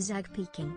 Zag peeking.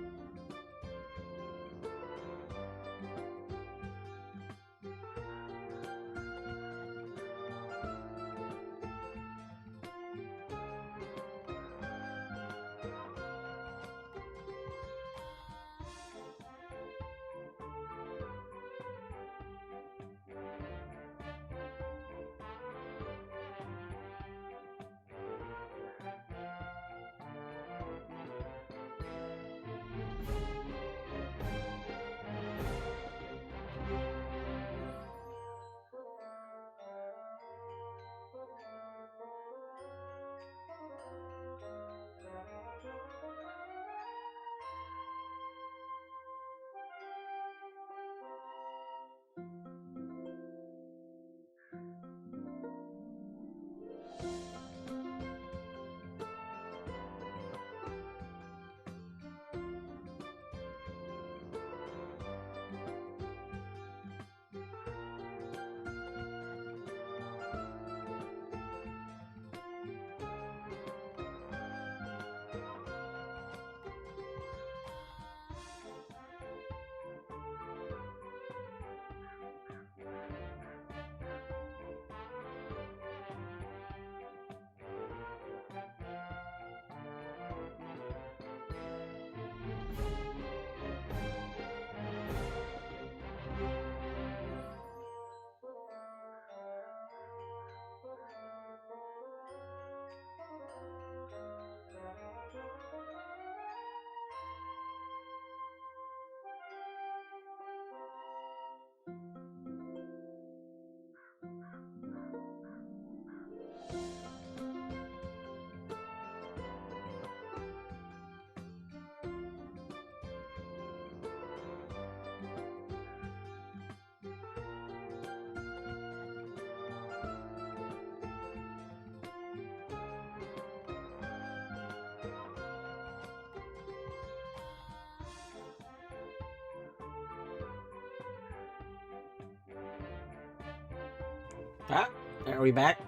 Ah, are we back?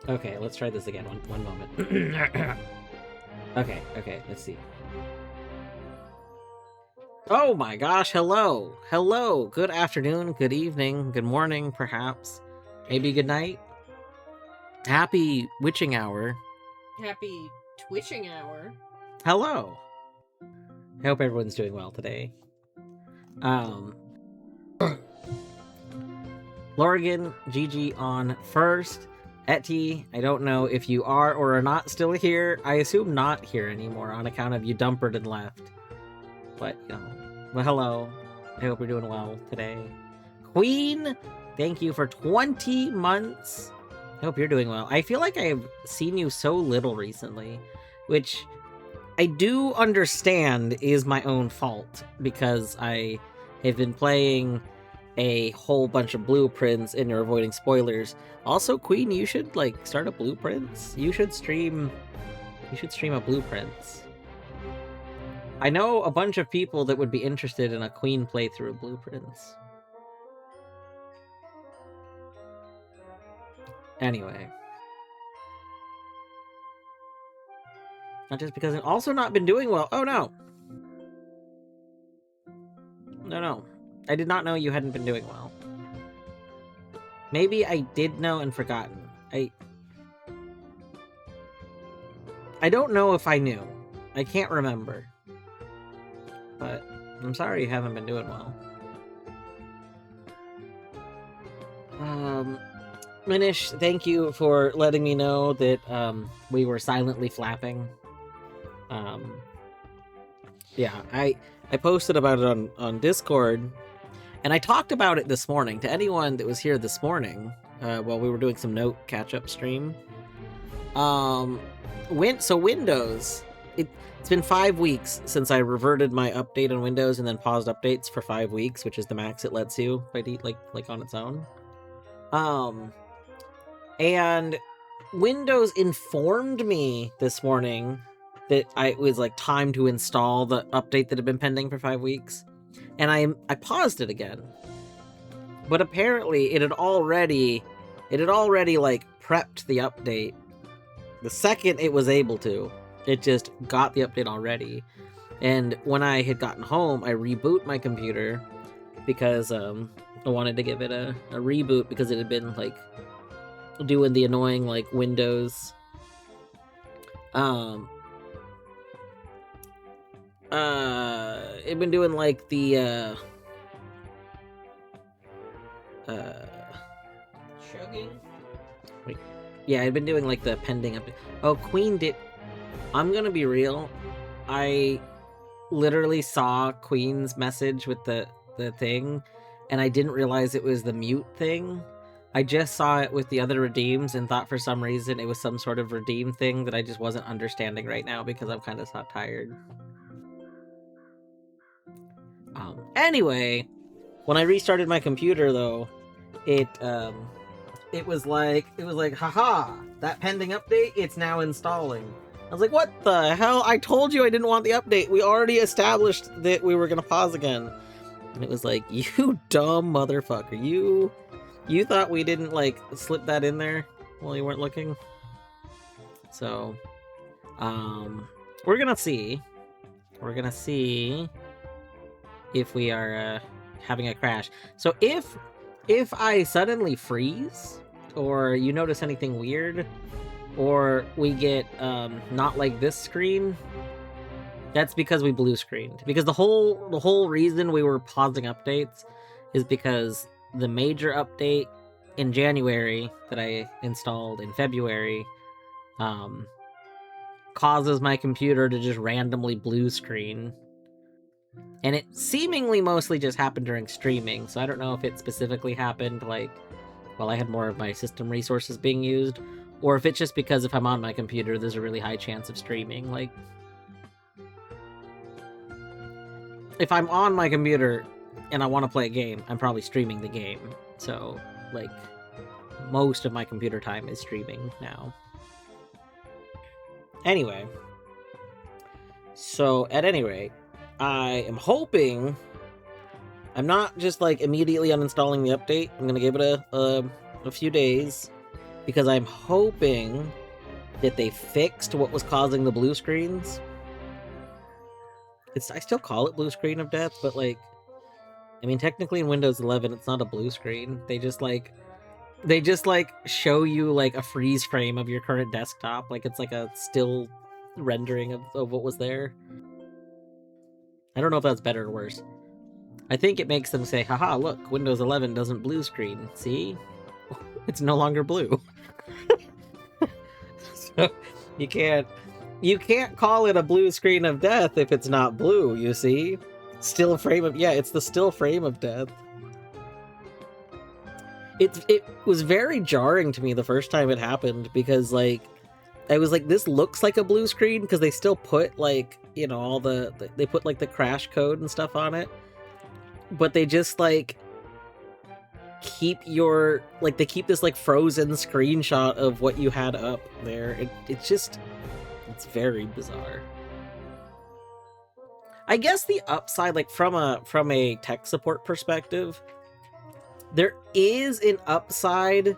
Okay, let's try this again. One moment. Okay, let's see. Oh my gosh, hello! Hello! Good afternoon, good evening, good morning, perhaps. Maybe good night? Happy witching hour. Happy twitching hour. Hello! I hope everyone's doing well today. Lorgan, Gigi on first. Etty, I don't know if you are or are not still here. I assume not here anymore on account of you dumpered and left. But, you know, well, hello. I hope you're doing well today. Queen, thank you for 20 months. I hope you're doing well. I feel like I've seen you so little recently, which I do understand is my own fault because I have been playing a whole bunch of blueprints and you're avoiding spoilers. Also, Queen, you should like start a blueprints. You should stream a blueprints. I know a bunch of people that would be interested in a Queen playthrough of blueprints. Anyway. Not just because I've also not been doing well. Oh no. No. I did not know you hadn't been doing well. Maybe I did know and forgotten. I don't know if I knew. I can't remember. But I'm sorry you haven't been doing well. Minish, thank you for letting me know that we were silently flapping. Yeah, I posted about it on Discord, and I talked about it this morning to anyone that was here this morning while we were doing some note catch-up stream. So Windows, it's been 5 weeks since I reverted my update on Windows and then paused updates for 5 weeks, which is the max it lets you by like on its own. And Windows informed me this morning that it was like time to install the update that had been pending for 5 weeks, and I paused it again. But apparently it had already like prepped the update The second it was able to, it just got the update already. And when I had gotten home, I reboot my computer because I wanted to give it a reboot because it had been like doing the annoying like Windows it'd been doing like the Chugging. wait, yeah, I'd been doing like the pending update. Oh, Queen did. I'm gonna be real. I literally saw Queen's message with the thing, and I didn't realize it was the mute thing. I just saw it with the other redeems and thought for some reason it was some sort of redeem thing that I just wasn't understanding right now because I'm kind of tired. Anyway, when I restarted my computer though, it was like, haha, that pending update, it's now installing. I was like, what the hell? I told you I didn't want the update. We already established that we were gonna pause again. And it was like, you dumb motherfucker. You thought we didn't, like, slip that in there while you weren't looking? So, we're gonna see. We're gonna see if we are, having a crash. So if I suddenly freeze, or you notice anything weird, or we get not like this screen, that's because we blue screened. Because the whole reason we were pausing updates is because the major update in January that I installed in February causes my computer to just randomly blue screen. And it seemingly mostly just happened during streaming, so I don't know if it specifically happened like while I had more of my system resources being used, or if it's just because if I'm on my computer, there's a really high chance of streaming. Like, if I'm on my computer and I want to play a game, I'm probably streaming the game. So, like, most of my computer time is streaming now. Anyway, so at any rate, I am hoping I'm not just like immediately uninstalling the update. I'm gonna give it a few days because I'm hoping that they fixed what was causing the blue screens. I still call it blue screen of death, but like, I mean, technically in Windows 11, it's not a blue screen. They just show you like a freeze frame of your current desktop, like it's like a still rendering of what was there. I don't know if that's better or worse. I think it makes them say, haha, look, Windows 11 doesn't blue screen. See? It's no longer blue. So you can't call it a blue screen of death if it's not blue, you see? Still frame of, yeah, it's the still frame of death. It was very jarring to me the first time it happened because like I was like, this looks like a blue screen because they still put like, you know, all they put like the crash code and stuff on it, but they just like keep they keep this like frozen screenshot of what you had up there. It's very bizarre. I guess the upside, like from a tech support perspective, there is an upside,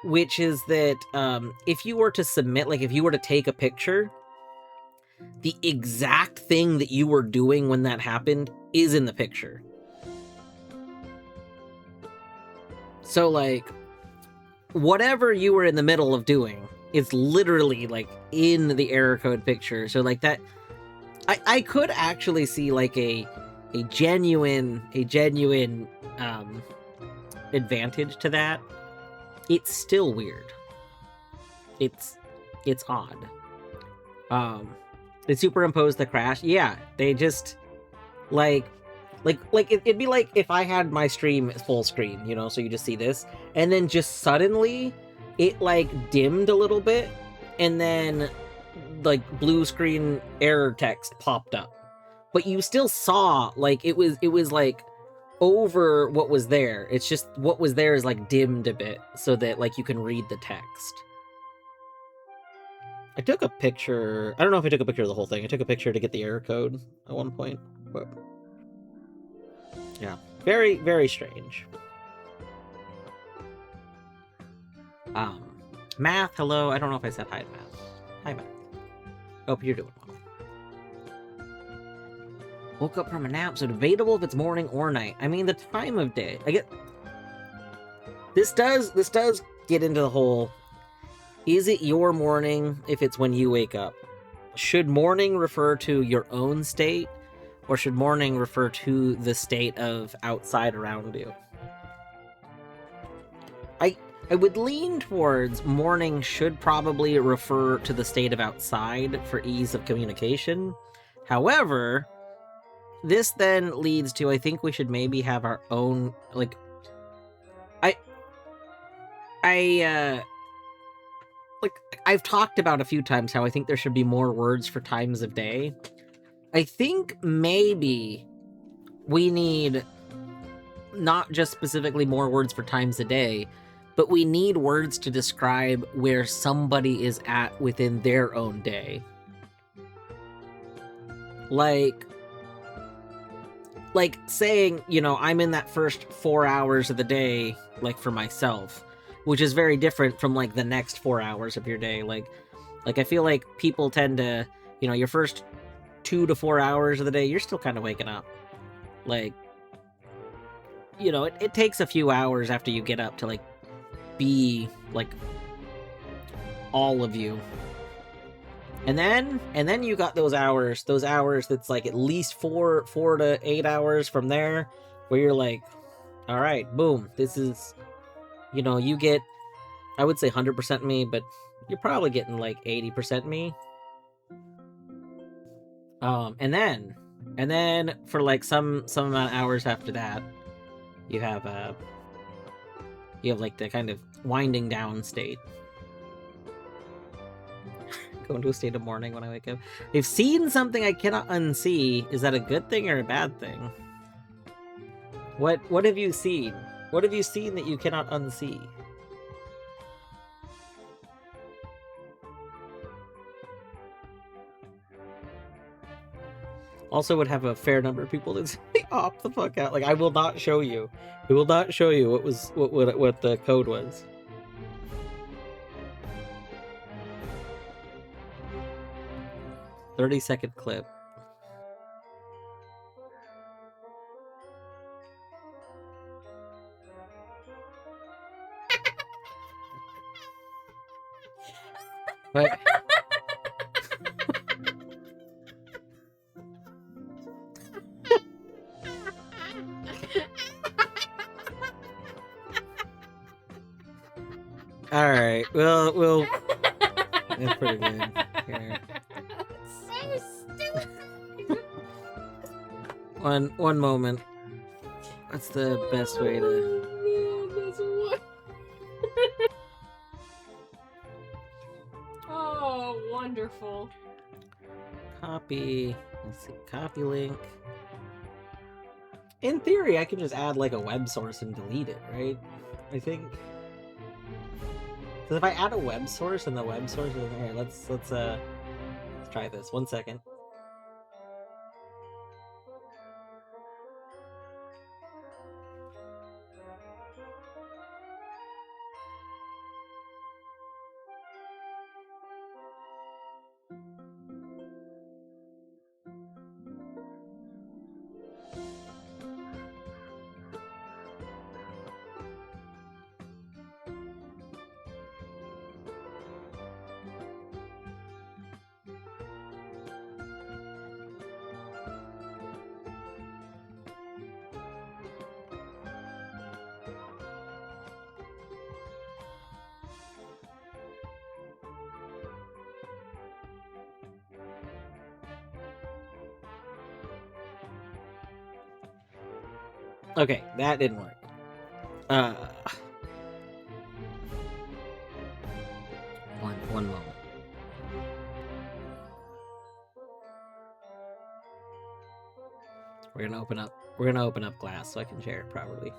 which is that if you were to submit, like if you were to take a picture, the exact thing that you were doing when that happened is in the picture. So like, whatever you were in the middle of doing, it's literally like in the error code picture. So like that, I could actually see like a genuine advantage to that. It's still weird. It's odd. They superimposed the crash. Yeah, they just like it'd be like if I had my stream full screen, you know, so you just see this, and then just suddenly it like dimmed a little bit, and then like blue screen error text popped up, but you still saw like it was like over what was there. It's just what was there is like dimmed a bit so that like you can read the text. I took a picture. I don't know if I took a picture of the whole thing. I took a picture to get the error code at one point, but yeah, very, very strange. Math, hello. I don't know if I said hi to Math. Hi, Math. Hope you're doing well. Woke up from a nap, so debatable if it's morning or night. I mean, the time of day. I get this does get into the whole. Is it your morning if it's when you wake up? Should morning refer to your own state, or should morning refer to the state of outside around you? I would lean towards morning should probably refer to the state of outside for ease of communication. However, this then leads to, I think we should maybe have our own, like, I've talked about a few times how I think there should be more words for times of day. I think maybe we need not just specifically more words for times a day, but we need words to describe where somebody is at within their own day. Like saying, you know, I'm in that first 4 hours of the day, like for myself, which is very different from like the next 4 hours of your day. Like I feel like people tend to, you know, your first 2 to 4 hours of the day, you're still kind of waking up. Like, you know, it takes a few hours after you get up to like be like all of you. And then you got those hours that's like at least 4 to 8 hours from there where you're like, all right, boom, this is, you know, you get, I would say 100% me, but you're probably getting like 80% me. And then for like some amount of hours after that, you have like the kind of winding down state. Go into a state of mourning when I wake up. I've seen something I cannot unsee. Is that a good thing or a bad thing? What have you seen? What have you seen that you cannot unsee? Also would have a fair number of people that say opt the fuck out. Like, I will not show you. We will not show you what the code was. "30-second clip." But all right, we'll. That's pretty good. Here. So stupid. One moment. That's the best way to. Oh, man, that's what... Oh, wonderful. Copy. Let's see. Copy link. In theory, I can just add like a web source and delete it, right? I think. Because if I add a web source and the web source is there, let's try this. 1 second. Okay, that didn't work. One moment. We're gonna open up Glass so I can share it properly.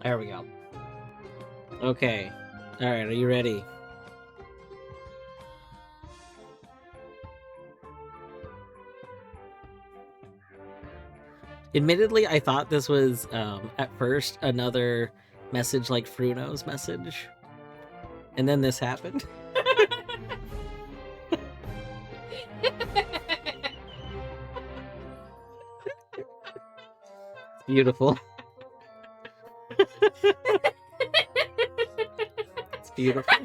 There we go. Okay. Alright, are you ready? Admittedly, I thought this was, at first, another message like Fruno's message. And then this happened. Beautiful. It's beautiful.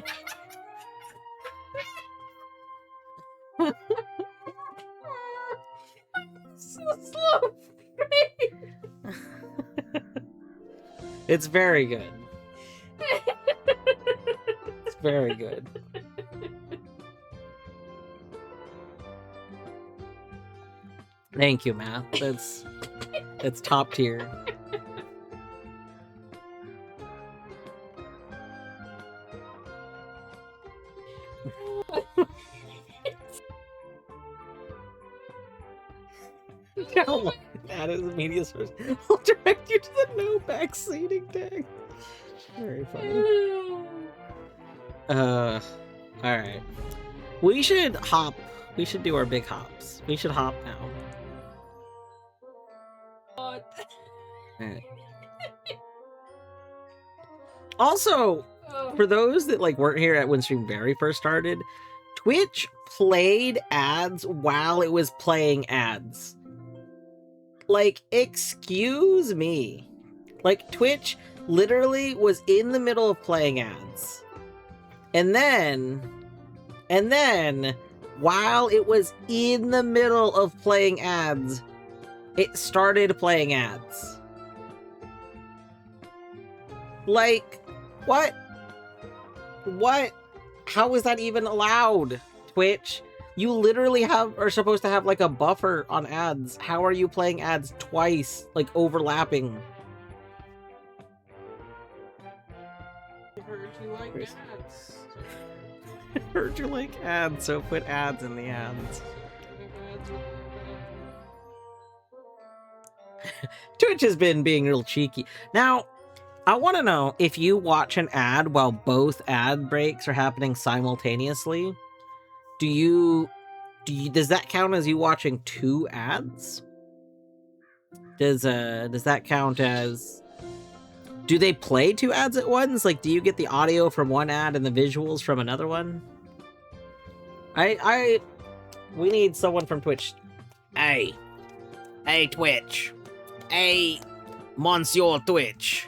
So slow. It's very good. It's very good. Thank you, Matt. That's top tier. How long that is a media source. I'll direct you to the no backseating tag. Very funny. Alright. We should hop. We should do our big hops. We should hop now. Alright. Also, for those that like weren't here at when stream very first started, Twitch played ads while it was playing ads. Like, excuse me. Like, Twitch literally was in the middle of playing ads. And then, while it was in the middle of playing ads, it started playing ads. Like, what? What? How is that even allowed, Twitch? You literally are supposed to have like a buffer on ads. How are you playing ads twice, like overlapping? I heard you like ads. I heard you like ads, so put ads in the ads. Twitch has been being real cheeky. Now, I want to know if you watch an ad while both ad breaks are happening simultaneously. Does that count as you watching two ads? Does that count as... Do they play two ads at once? Like, do you get the audio from one ad and the visuals from another one? We need someone from Twitch. Hey, Twitch. Hey, Monsieur Twitch.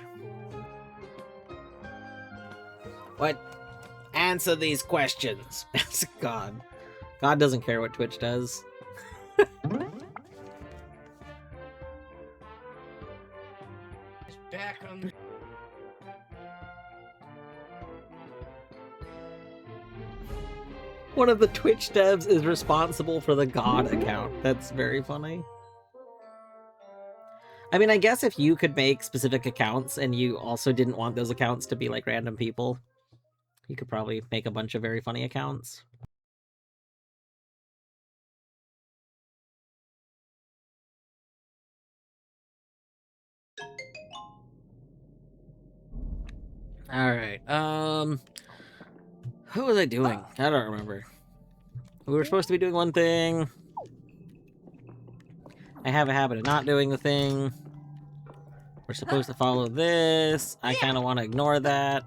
What? Answer these questions. God. God doesn't care what Twitch does. Back on. One of the Twitch devs is responsible for the God account. That's very funny. I mean, I guess if you could make specific accounts and you also didn't want those accounts to be like random people, you could probably make a bunch of very funny accounts. Alright, what was I doing? I don't remember. We were supposed to be doing one thing. I have a habit of not doing the thing. We're supposed to follow this. I kind of want to ignore that.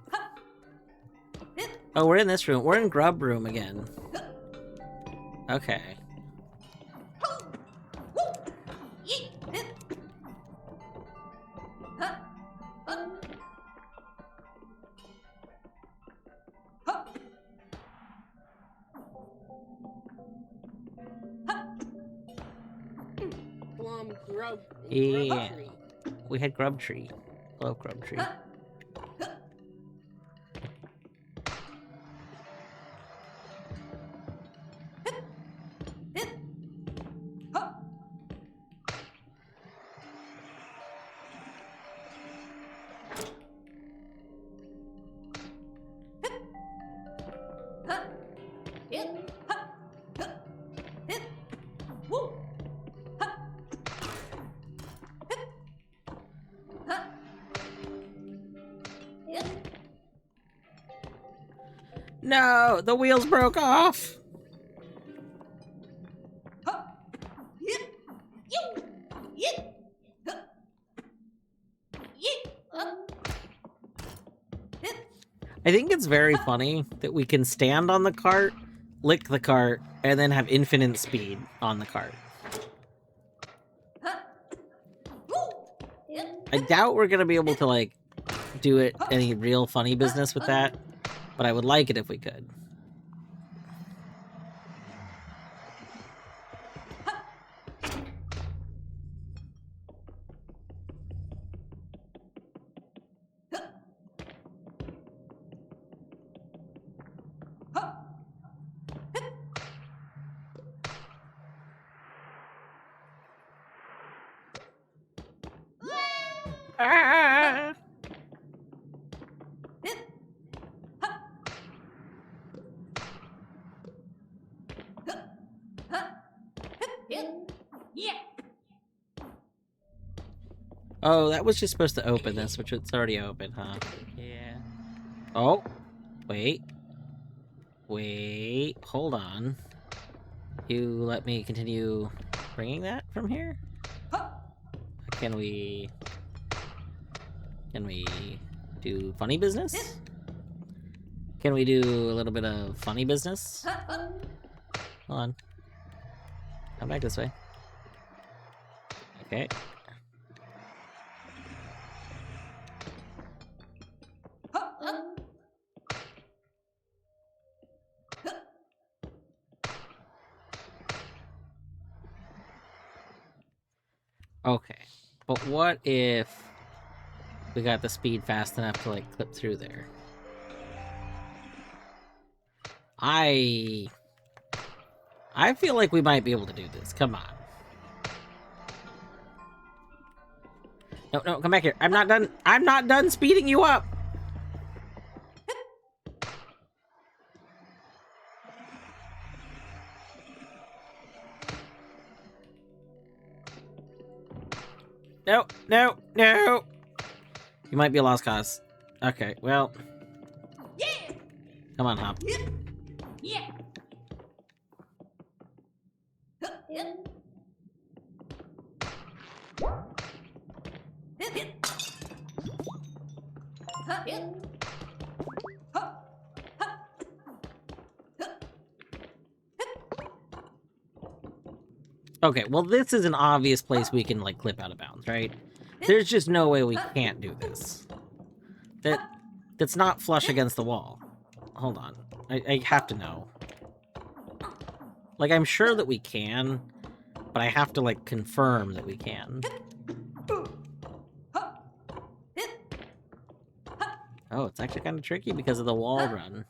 Oh, we're in this room. We're in Grub Room again. Okay. Grub. Yeah. We had Grub Tree. Love Grub Tree. No, the wheels broke off. I think it's very funny that we can stand on the cart, lick the cart, and then have infinite speed on the cart. I doubt we're gonna be able to, like, do it any real funny business with that, but I would like it if we could. Ah! Oh, that was just supposed to open this, which it's already open, huh? Yeah. Oh, wait. Wait, hold on. You let me continue bringing that from here? Can we do funny business? Can we do a little bit of funny business? Hold on. Come back this way. Okay. Okay. But what if we got the speed fast enough to, like, clip through there? I feel like we might be able to do this. Come on. No, no, come back here. I'm not done. I'm not done speeding you up. No, no, no. You might be a lost cause. Okay, well. Yeah. Come on, Hop. Yeah. Okay, well, this is an obvious place we can, like, clip out of bounds, right? There's just no way we can't do this. That's not flush against the wall. Hold on. I have to know. Like, I'm sure that we can, but I have to, like, confirm that we can. Oh, it's actually kind of tricky because of the wall run.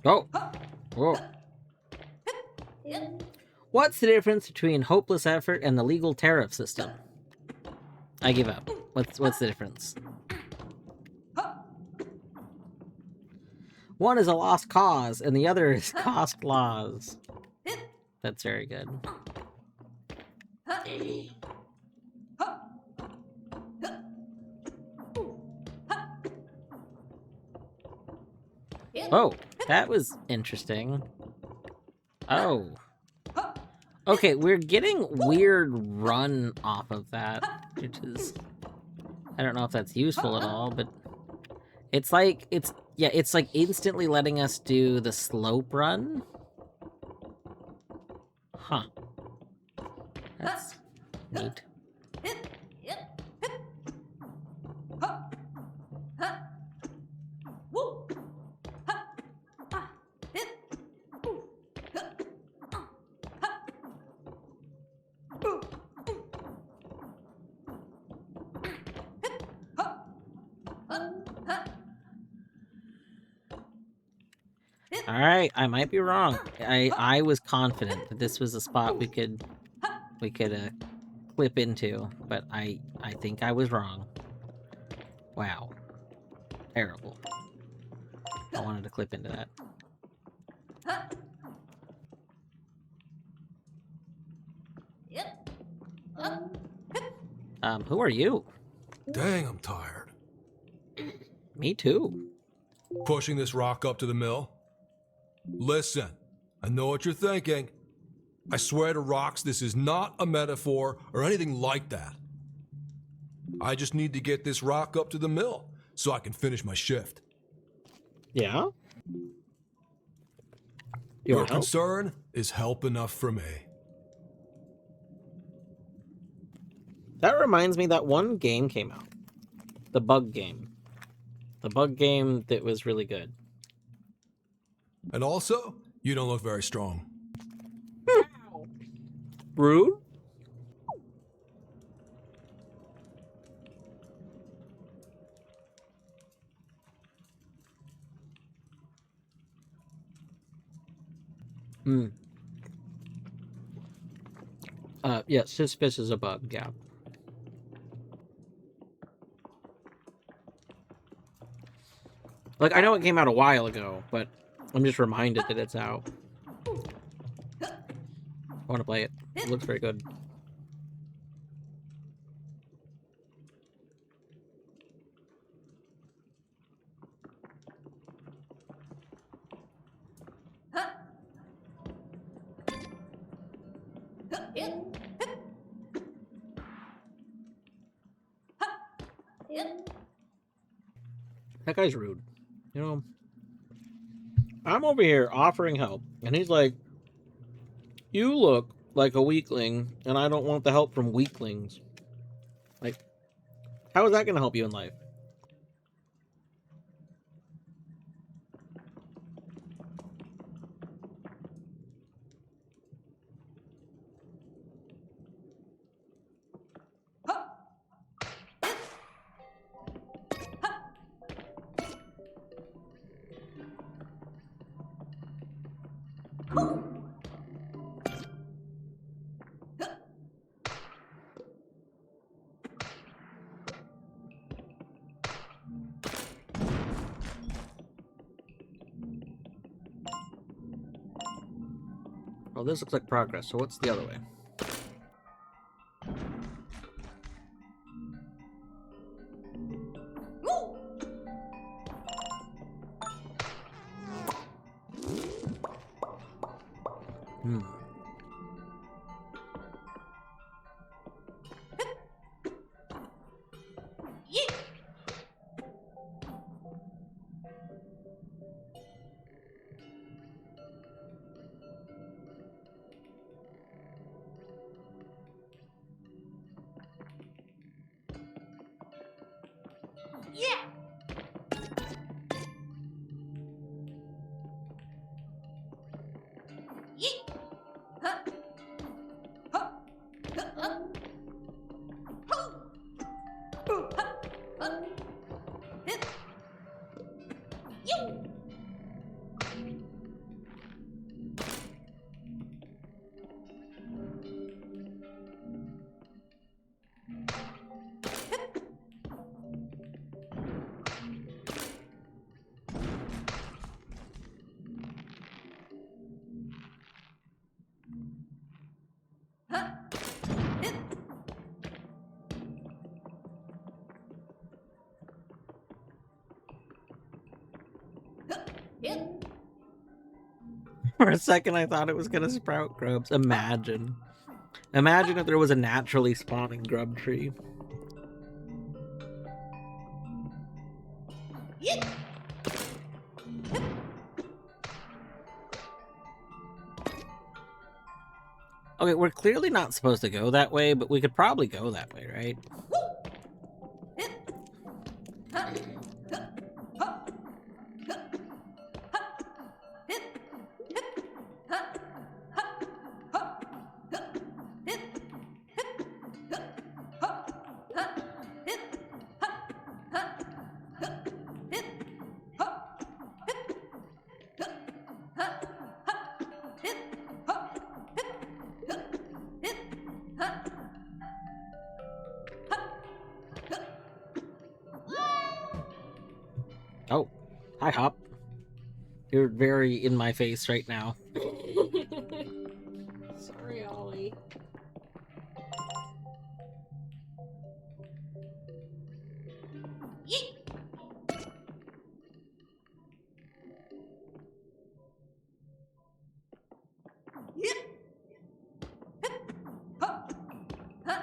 Oh! Whoa. What's the difference between hopeless effort and the legal tariff system? I give up. What's the difference? One is a lost cause, and the other is cost laws. That's very good. Oh, that was interesting. Oh. Okay, we're getting weird run off of that, which is... I don't know if that's useful at all, but... It's like, it's like instantly letting us do the slope run. Huh. That's neat. Alright, I might be wrong. I was confident that this was a spot we could we could clip into, but I think I was wrong. Wow. Terrible. I wanted to clip into that. Yep. Who are you? Dang, I'm tired. Me too. Pushing this rock up to the mill? Listen, I know what you're thinking. I swear to rocks, this is not a metaphor or anything like that. I just need to get this rock up to the mill so I can finish my shift. Yeah? Your want help? concern is help enough for me. That reminds me that one game came out. The bug game. The bug game that was really good. And also, you don't look very strong. Rude? Hmm. Yes, Sisyphus is a bug, yeah. Like, I know it came out a while ago, but I'm just reminded that it's out. I want to play it. It looks very good. That guy's rude. You know, I'm over here offering help, and he's like, you look like a weakling, and I don't want the help from weaklings. Like, how is that going to help you in life? Well, this looks like progress, so what's the other way? Hmm. Yeah. For a second, I thought it was gonna sprout grubs. Imagine. Imagine if there was a naturally spawning grub tree. Okay, we're clearly not supposed to go that way, but we could probably go that way, right? Oh, hi, Hop. You're very in my face right now. Sorry, Ollie. Yeet. Yep. Hop. Huh.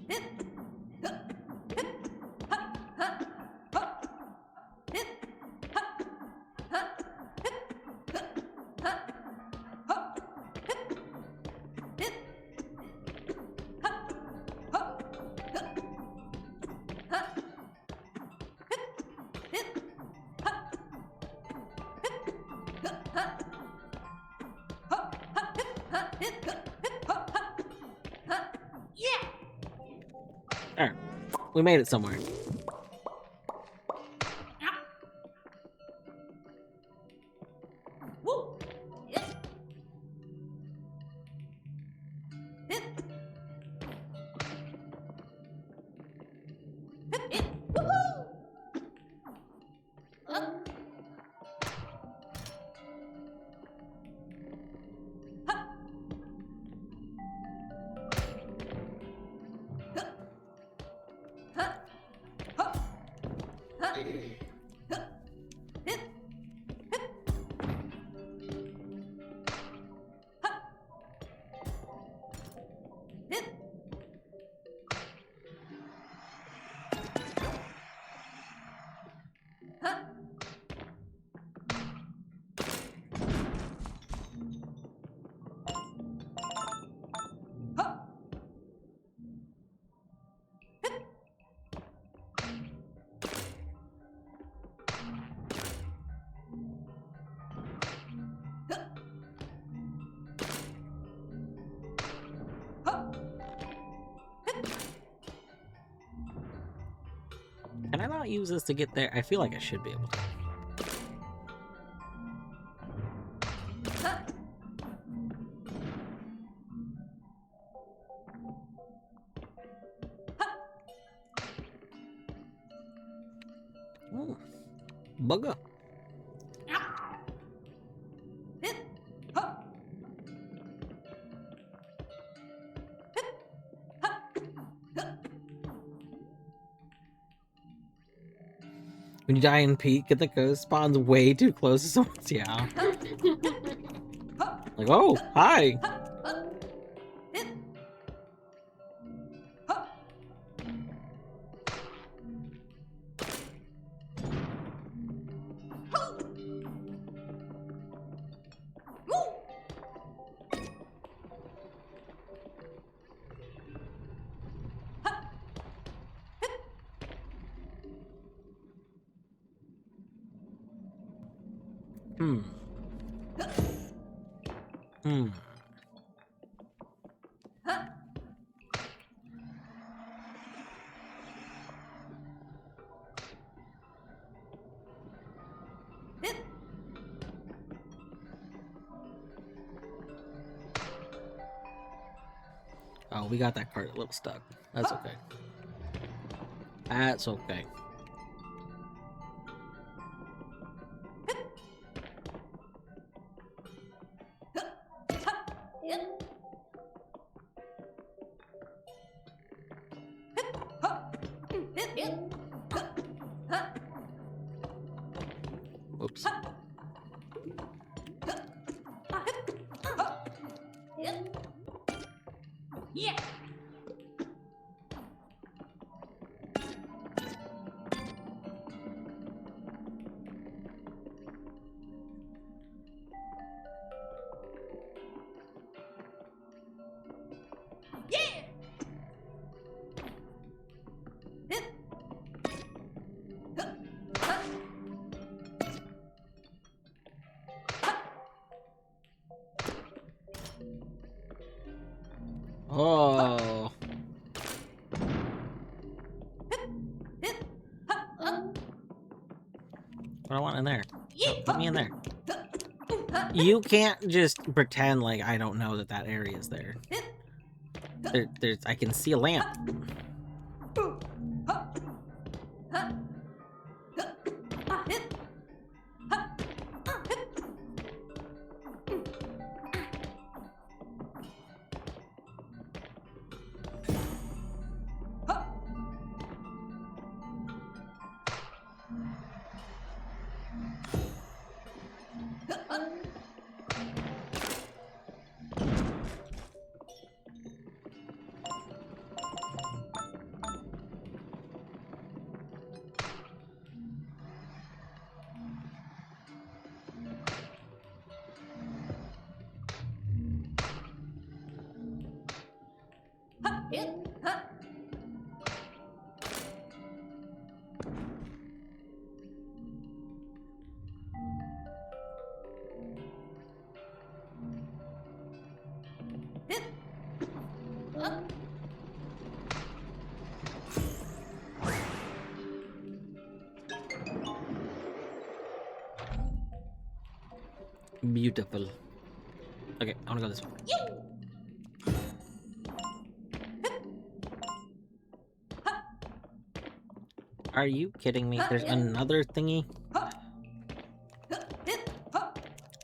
Hip. Hup. Hip. Hop. Huh. Hop. Hip. Hop. Huh. Hip. Hup. Huh. Hop. Hip. Hip. Hop. Hop. Hup. Huh. Hip. Hip. Hop. Hip. Hup. Huh. Hop. Hop. Hip. Huh. Hip. Hip. Hip. Hop. Hop. Huh. Yeah. There. We made it somewhere. Woo! Yep. Hip. Hip, hip. Woohoo! Up. Hop. Hup. Huh. Hop. Huh. Hup. Hip. Hip. Hop. Hip. Huh. Hop. Hip. Hup. Hop. Hip. Can I not use this to get there? I feel like I should be able to. Huh. Hop. Ooh. Bugger. Ah. Hip. Hop. Hip. Hop. Hup. When you die in peak, get the ghost spawns way too close to someone's. Yeah. Hop. Like, oh, hi. Hop. Hop. Hip. Hop. Hoo. Woo. Hop. Hip. Hmm. Hmm. Huh. Hip. Oh, we got that cart a little stuck. That's okay. That's okay. Yep. Hip. Hop. Hip. Hip. Hup. Huh. Oops. Hop. Hup. Hip. Hop. Yep. Yeah. Yeah. Hip. Hup. Huh. Hup. Oh. Hip. Hop. Up. What do I want in there? Yeah. Put me in there. Huh. You can't just pretend like I don't know that that area is there. Hip. There's I can see a lamp. Boom. Hop. Huh. Hup. Ah, hip. Hit. Huh. Hit. Huh. Beautiful. Okay, I wanna go this way. Are you kidding me? There's another thingy? Hit. Huh.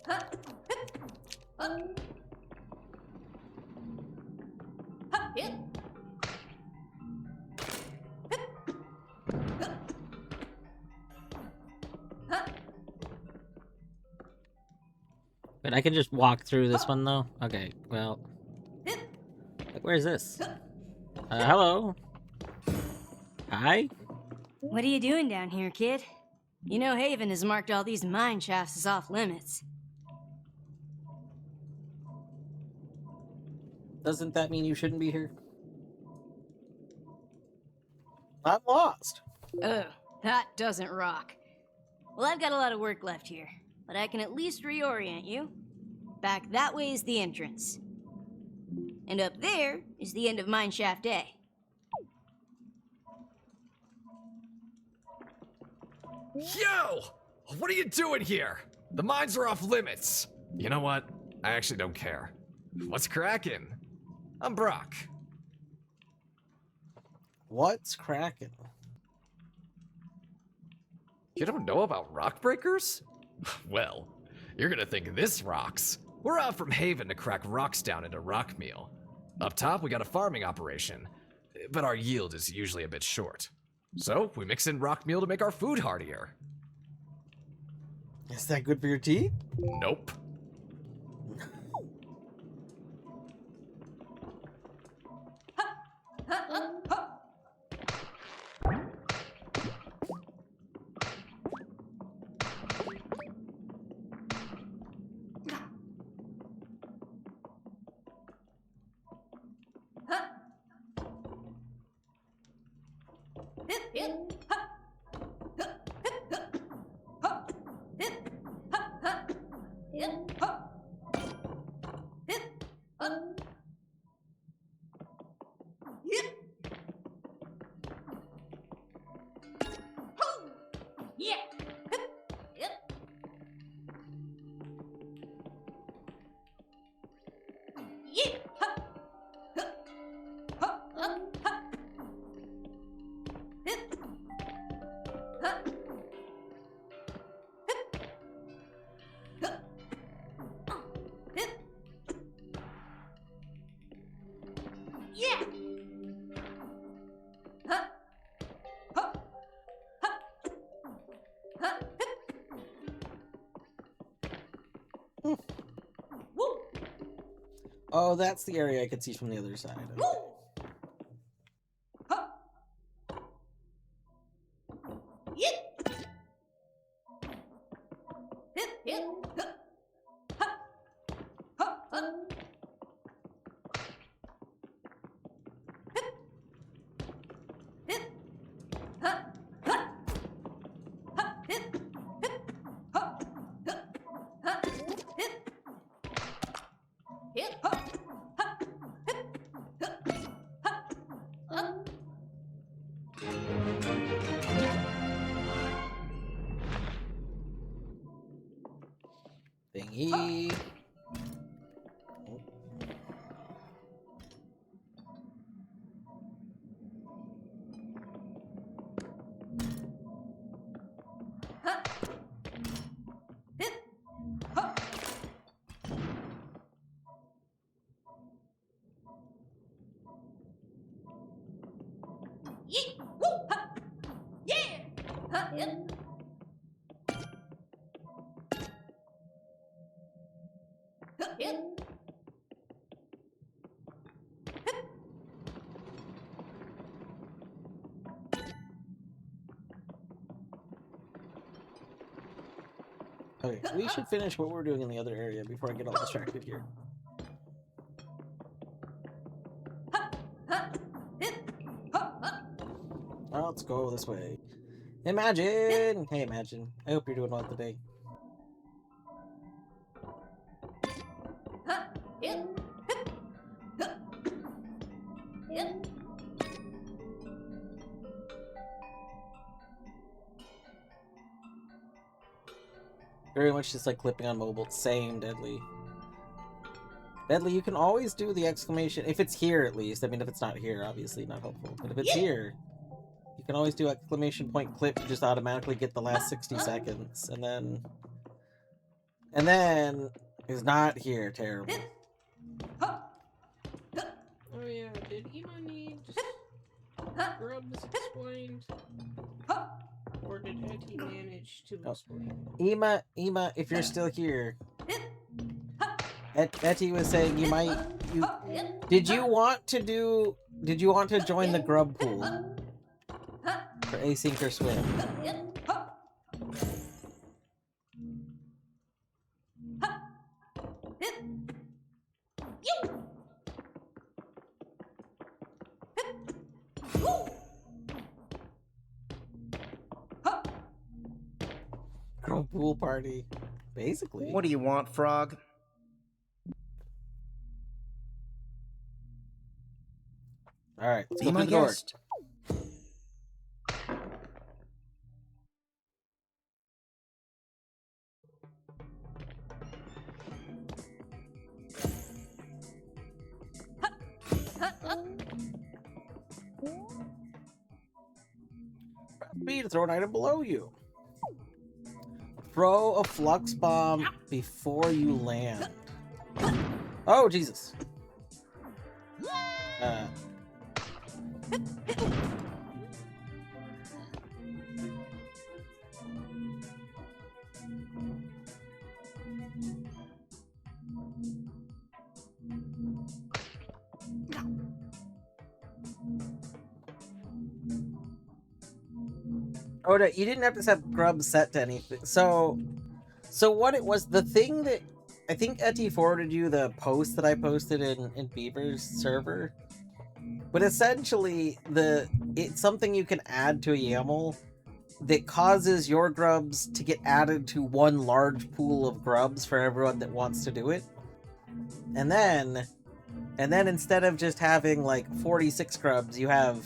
Huh. Hit. Huh. Huh. Hit. Huh. But I can just walk through this one though? Okay, well. Hit. Like, where's this? Hello? Hi? What are you doing down here, kid? You know Haven has marked all these mine shafts as off limits. Doesn't that mean you shouldn't be here? I'm lost. Oh, that doesn't rock. Well, I've got a lot of work left here, but I can at least reorient you. Back that way is the entrance. And up there is the end of mine shaft A. Yo! What are you doing here? The mines are off limits. You know what? I actually don't care. What's cracking? I'm Brock. What's cracking? You don't know about rock breakers? Well, you're gonna think this rocks. We're out from Haven to crack rocks down into rock meal. Up top, we got a farming operation, but our yield is usually a bit short. So, we mix in rock meal to make our food heartier. Is that good for your teeth? Nope. Yeah. Yeah. Yeah. Woo. Oh, that's the area I could see from the other side. Okay. Thingy. Okay, we should finish what we're doing in the other area before I get all distracted here. let's go this way. Imagine! Hey, Imagine. I hope you're doing well today. Very much just like clipping on mobile. Same, Deadly. Deadly, you can always do the exclamation, if it's here at least. I mean, if it's not here, obviously not helpful. But if it's here, you can always do exclamation point clip to just automatically get the last 60 seconds. And then, it's not here. Terrible. Oh yeah, did Ema need just grubs explained? Or did Etty manage to explain? Ema, if you're still here. Etty was saying did you want to join the grub pool? For async or swim? Grub pool party. Basically. What do you want, Frog? Alright, let's Be go my through the door. guest. B to throw an item below you. Throw a flux bomb before you land. Oh, Jesus. Oh, no, you didn't have to set grubs set to anything. So what it was, the thing that I think Etty forwarded you the post that I posted in Beaver's server. But essentially, it's something you can add to a YAML that causes your grubs to get added to one large pool of grubs for everyone that wants to do it. And then instead of just having like 46 grubs, you have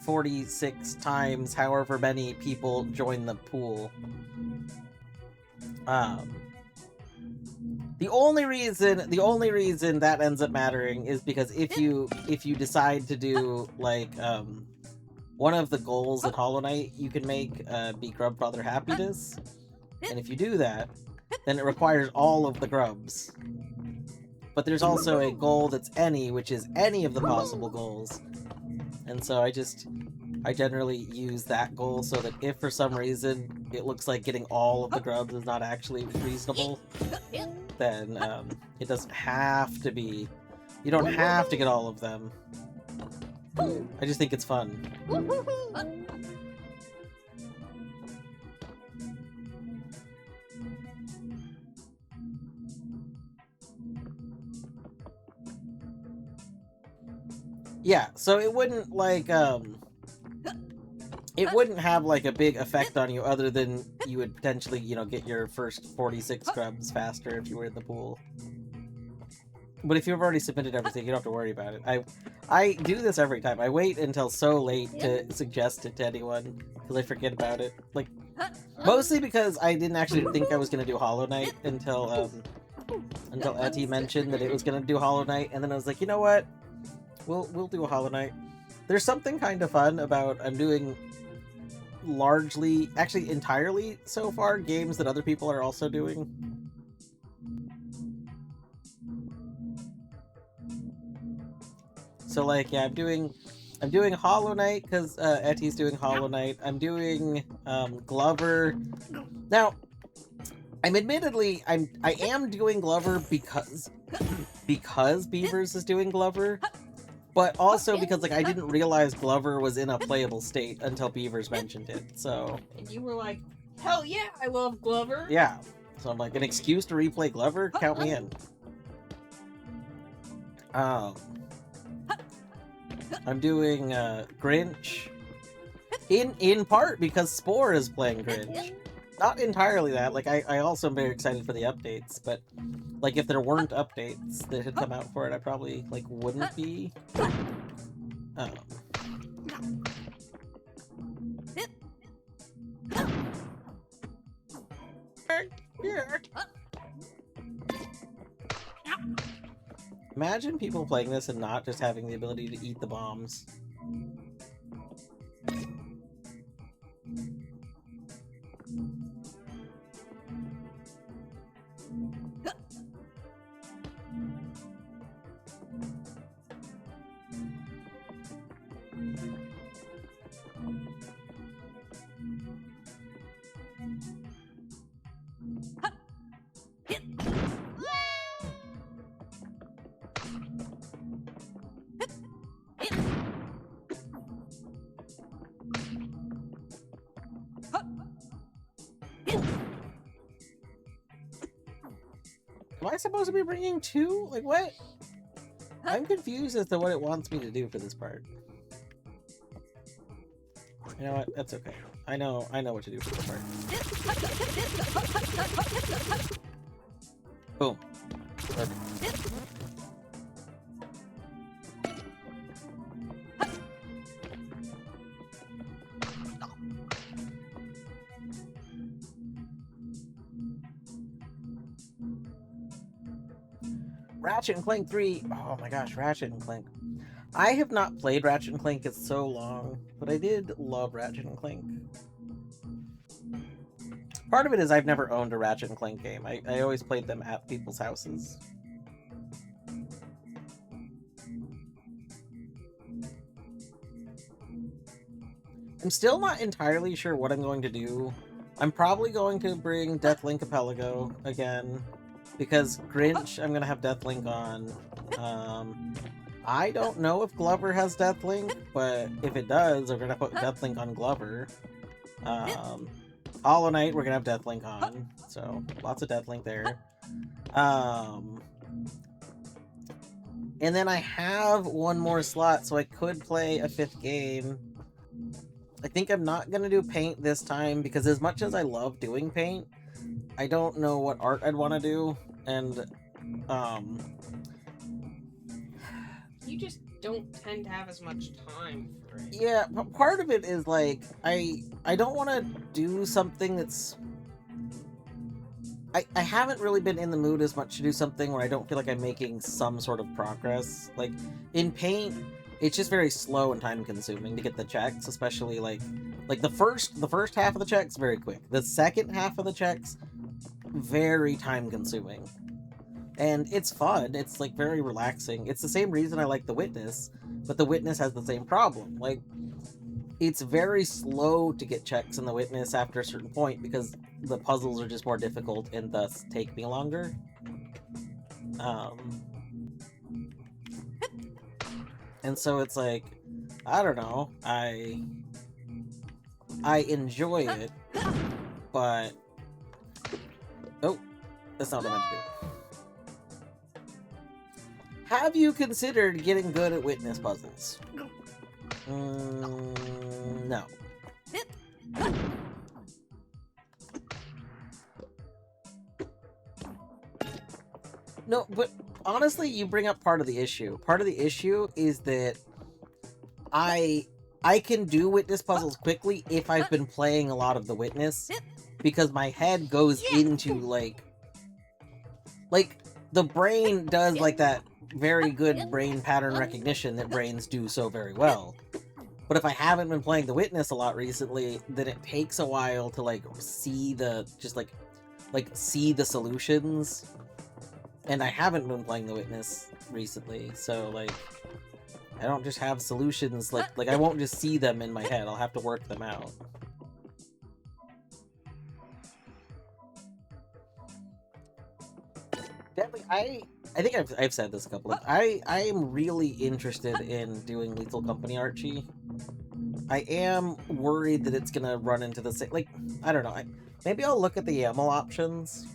46 times however many people join the pool. The only reason that ends up mattering is because if you decide to do like one of the goals at Hollow Knight, you can make be Grubfather Happiness, and if you do that, then it requires all of the grubs. But there's also a goal that's any, which is any of the possible goals, and so I generally use that goal so that if for some reason it looks like getting all of the grubs is not actually reasonable, then it doesn't have to be. You don't have to get all of them. I just think it's fun. Yeah, so it wouldn't like it wouldn't have like a big effect on you other than you would potentially, get your first 46 grubs faster if you were in the pool. But if you've already submitted everything, you don't have to worry about it. I do this every time. I wait until so late to suggest it to anyone because I forget about it. Like, mostly because I didn't actually think I was gonna do Hollow Knight until Etty mentioned that it was gonna do Hollow Knight, and then I was like, you know what? We'll do a Hollow Knight. There's something kind of fun about I'm doing largely, actually entirely so far, games that other people are also doing. So like, yeah, I'm doing Hollow Knight because Etty's doing Hollow Knight. I'm doing Glover. Now, I am doing Glover because Beavers is doing Glover. But also because, like, I didn't realize Glover was in a playable state until Beavers mentioned it, so... And you were like, hell yeah, I love Glover! Yeah. So I'm like, an excuse to replay Glover? Count me in. I'm doing, Grinch. In part because Spore is playing Grinch. Not entirely that. Like, I also am very excited for the updates, but like if there weren't updates that had come out for it, I probably like wouldn't be. Here. Imagine people playing this and not just having the ability to eat the bombs. Am I supposed to be bringing two? Like, what? I'm confused as to what it wants me to do for this part. You know what? That's okay. I know what to do for this part. Boom. Perfect. Ratchet and Clank 3. Oh my gosh, Ratchet and Clank. I have not played Ratchet and Clank in so long, but I did love Ratchet and Clank. Part of it is I've never owned a Ratchet and Clank game. I always played them at people's houses. I'm still not entirely sure what I'm going to do. I'm probably going to bring Deathlink Apelago again, because Grinch I'm going to have Deathlink on. I don't know if Glover has Deathlink, but if it does, we're going to put Deathlink on Glover. Hollow Knight, we're going to have Deathlink on, so lots of Deathlink there. And then I have one more slot, so I could play a 5th game. I think I'm not going to do Paint this time, because as much as I love doing Paint, I don't know what art I'd want to do, and, You just don't tend to have as much time for it. yeah, but part of it is, like, I don't want to do something that's... I haven't really been in the mood as much to do something where I don't feel like I'm making some sort of progress. Like, in Paint, it's just very slow and time-consuming to get the checks, especially, like the first half of the checks, very quick. The second half of the checks, very time-consuming. And it's fun. It's, like, very relaxing. It's the same reason I like The Witness, but The Witness has the same problem. Like, it's very slow to get checks in The Witness after a certain point because the puzzles are just more difficult and thus take me longer. And so it's like, I don't know, I enjoy it, but... Oh, that's not what I meant to do. Have you considered getting good at Witness puzzles? No. No, but honestly, you bring up part of the issue. Part of the issue is that I can do Witness puzzles quickly if I've been playing a lot of The Witness, because my head goes into, like, the brain does, like, that very good brain pattern recognition that brains do so very well. But if I haven't been playing The Witness a lot recently, then it takes a while to, like, see the, just, like see the solutions. And I haven't been playing The Witness recently, so, like, I don't just have solutions, like I won't just see them in my head, I'll have to work them out. Definitely, I think I've said this a couple of times. I am really interested in doing Lethal Company Archie. I am worried that it's gonna run into the same, like, I don't know, maybe I'll look at the YAML options.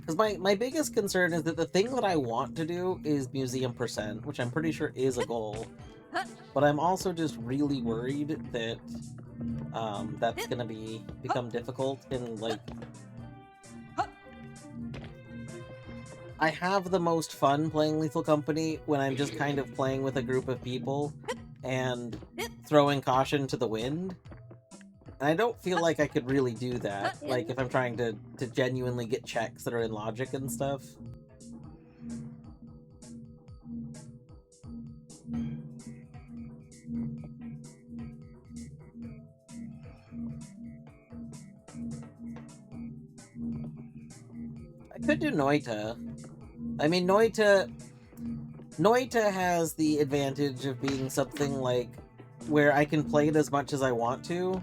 Because my biggest concern is that the thing that I want to do is Museum %, which I'm pretty sure is a goal. but I'm also just really worried that that's gonna become difficult in like. I have the most fun playing Lethal Company when I'm just kind of playing with a group of people and throwing caution to the wind. And I don't feel like I could really do that, like if I'm trying to genuinely get checks that are in logic and stuff. I could do Noita. I mean, Noita has the advantage of being something like where I can play it as much as I want to,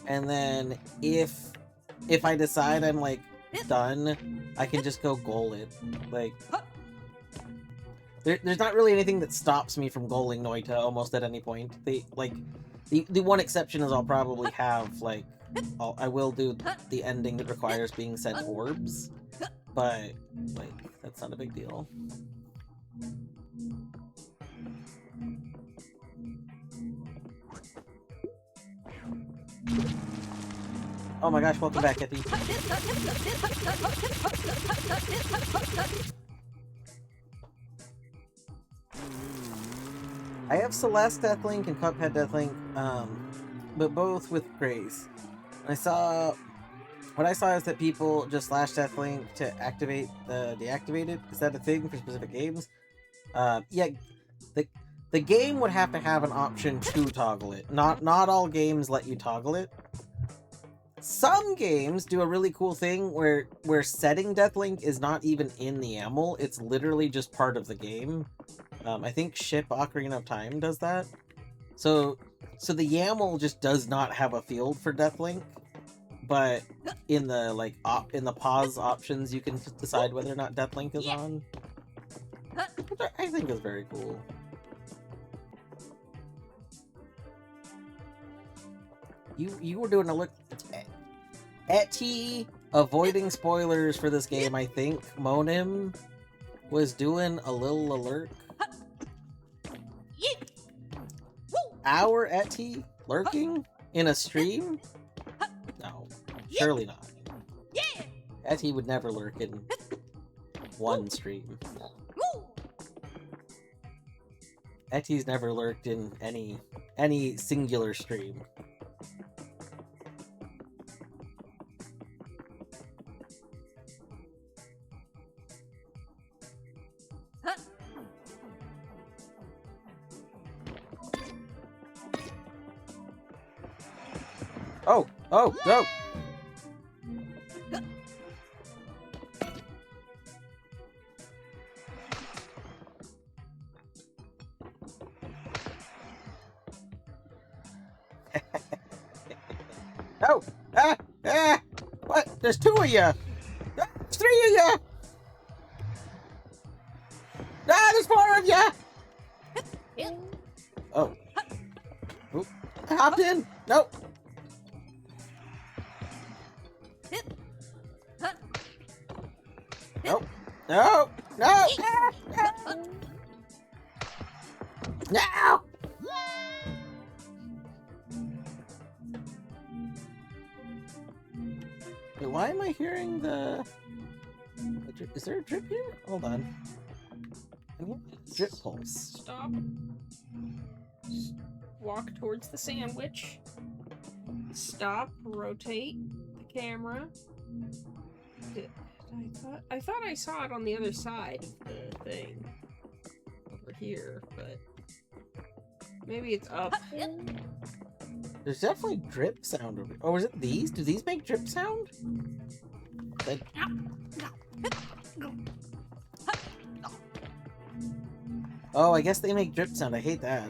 and then if I decide I'm like done, I can just go goal it. Like there's not really anything that stops me from goaling Noita almost at any point. The one exception is I'll probably have like I will do the ending that requires being sent orbs, but like that's not a big deal. Oh my gosh, welcome back, Epi. I have Celeste Deathlink and Cuphead Deathlink, but both with Grace. What I saw is that people just slash Deathlink to activate the deactivated. Is that a thing for specific games? Yeah, the game would have to have an option to toggle it. Not all games let you toggle it. Some games do a really cool thing where setting Deathlink is not even in the YAML, it's literally just part of the game. I think Ship Ocarina of Time does that. So the YAML just does not have a field for Deathlink, but in the in the pause options you can decide whether or not Deathlink is on. Which I think is very cool. You were doing a look at avoiding spoilers for this game. I think Monim was doing a little alert. Our Eti lurking in a stream? No, surely not. Eti would never lurk in one stream. Eti's never lurked in any singular stream. Oh, no! Oh! What? There's two of you! There's three of you! There's four of you! Oh. Oop. I hopped in! Nope. Nope. No! No! No! Wait, why am I hearing the drip? Is there a drip here? Hold on. Drip pulse. Stop. Just walk towards the sandwich. Stop. Rotate the camera. I thought I saw it on the other side of the thing. Over here, but maybe it's up. There's definitely drip sound over. Oh, is it these? Do these make drip sound? Like... Oh, I guess they make drip sound. I hate that.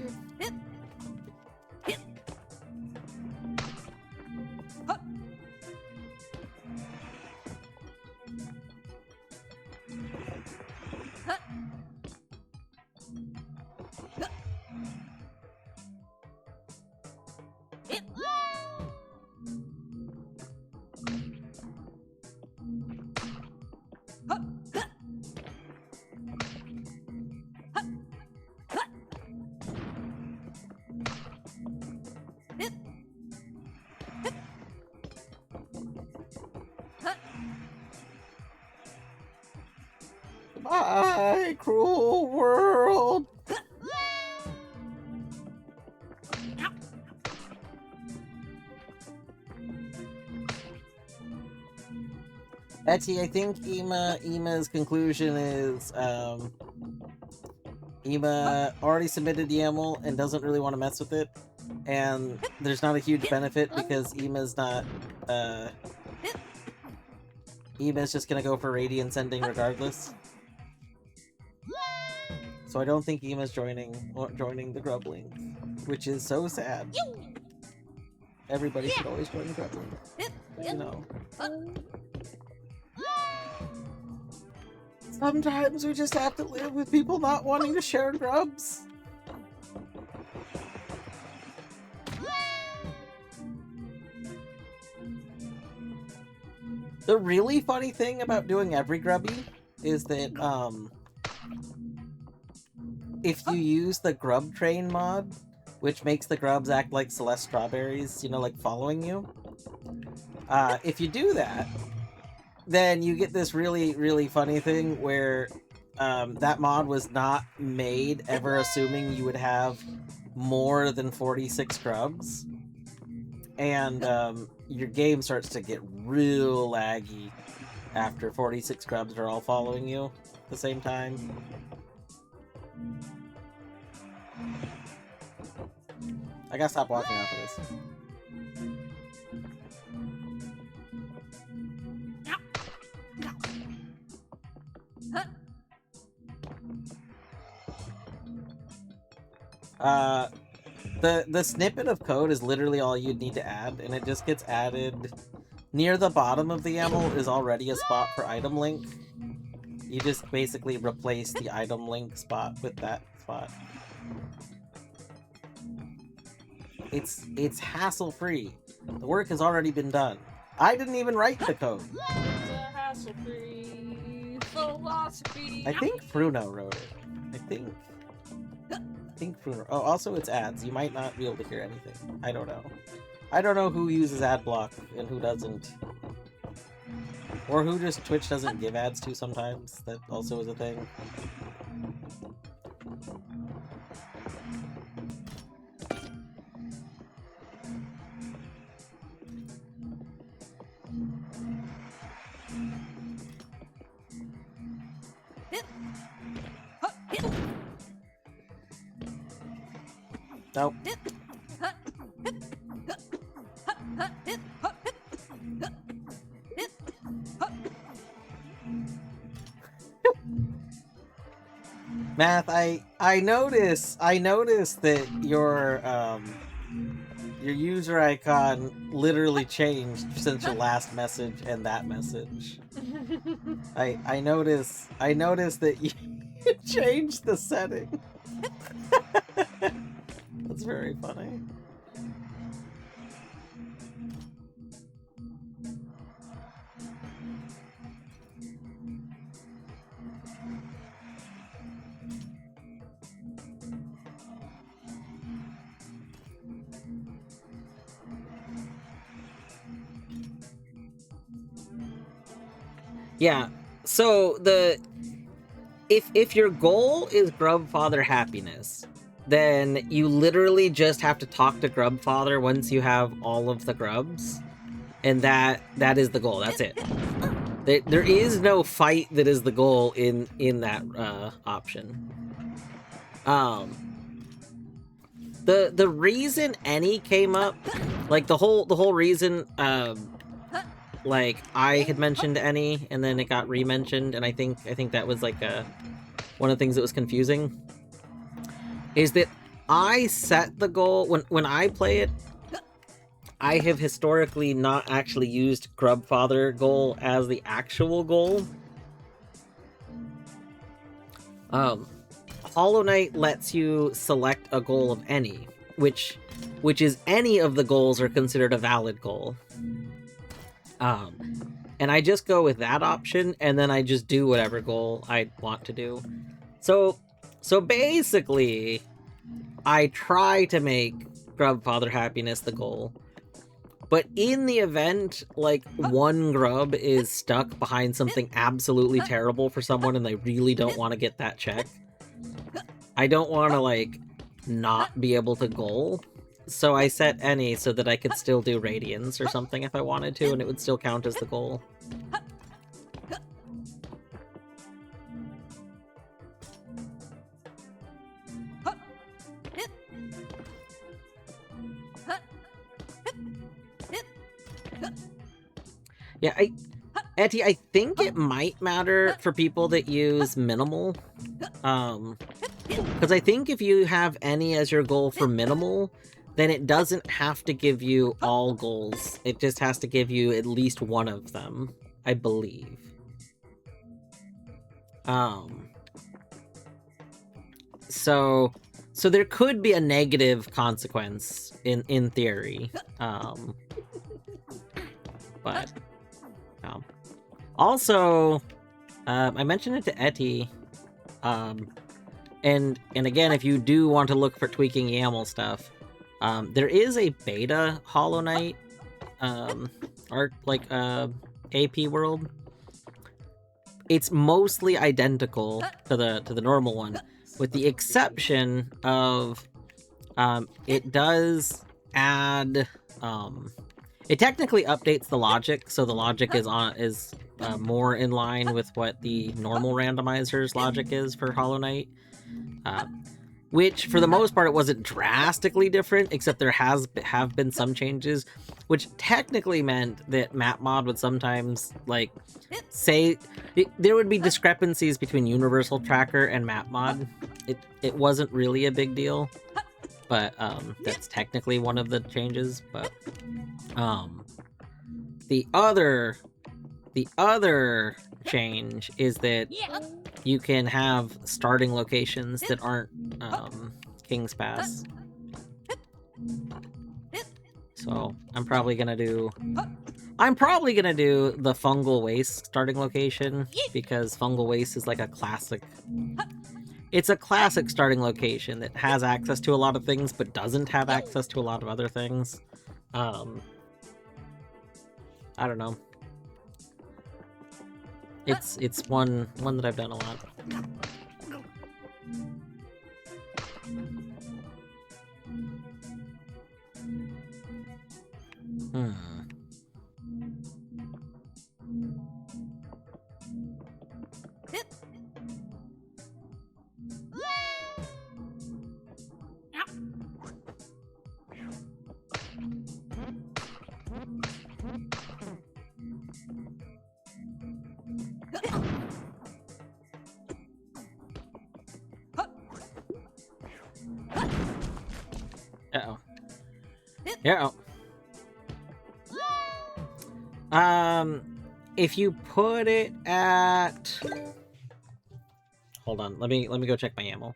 cruel world. Etty, I think Ema's conclusion is Ema already submitted YAML and doesn't really want to mess with it, and there's not a huge benefit because Ema's just gonna go for Radiance ending regardless. So I don't think Ema's joining the Grublings, which is so sad. Everybody should always join the Grublings, you know. Sometimes we just have to live with people not wanting to share grubs. The really funny thing about doing every grubby is that, if you use the grub train mod, which makes the grubs act like Celeste strawberries, you know, like following you, if you do that, then you get this really, really funny thing where that mod was not made ever assuming you would have more than 46 grubs. And your game starts to get real laggy after 46 grubs are all following you at the same time. I gotta stop walking off of this. The snippet of code is literally all you'd need to add, and it just gets added near the bottom of the YAML is already a spot for item link. You just basically replace the item link spot with that spot. It's hassle-free. The work has already been done. I didn't even write the code. It's a hassle-free philosophy. I think Fruno wrote it. I think Fruno. Oh, also it's ads. You might not be able to hear anything. I don't know. I don't know who uses ad block and who doesn't. Or who just Twitch doesn't give ads to sometimes. That also is a thing. Nope. Math, I notice that your user icon literally changed since your last message and that message. I notice that you changed the setting. That's very funny. Yeah, so if your goal is Grubfather happiness, then you literally just have to talk to Grubfather once you have all of the grubs, and that is the goal. That's it. There is no fight that is the goal in that option. The reason any came up, like the whole reason, like I had mentioned any, and then it got re-mentioned, and I think that was like one of the things that was confusing. Is that I set the goal when I play it. I have historically not actually used Grubfather goal as the actual goal. Hollow Knight lets you select a goal of any, which is any of the goals are considered a valid goal. And I just go with that option, and then I just do whatever goal I want to do. So basically, I try to make Grubfather happiness the goal, But in the event, like, one grub is stuck behind something absolutely terrible for someone and they really don't want to get that check, I don't want to, like, not be able to goal. So I set any so that I could still do Radiance or something if I wanted to, and it would still count as the goal. Yeah, Etty, I think it might matter for people that use minimal. Because I think if you have any as your goal for minimal, then it doesn't have to give you all goals. It just has to give you at least one of them, I believe. So there could be a negative consequence in theory. But also, I mentioned it to Etty, and again, if you do want to look for tweaking YAML stuff, there is a beta Hollow Knight, art like AP world. It's mostly identical to the normal one, with the exception of it does add it technically updates the logic, so the logic is more in line with what the normal randomizer's logic is for Hollow Knight. Which, for the most part, it wasn't drastically different, except there have been some changes, which technically meant that MapMod would sometimes, like, say... there would be discrepancies between Universal Tracker and MapMod. It wasn't really a big deal, but that's technically one of the changes, but... The other change is that you can have starting locations that aren't King's Pass. So I'm probably gonna do the Fungal Waste starting location, because Fungal Waste is like a classic. It's a classic starting location that has access to a lot of things, but doesn't have access to a lot of other things. I don't know. It's one that I've done a lot. Uh-oh. Yeah. If you put it at... Hold on, let me go check my YAML.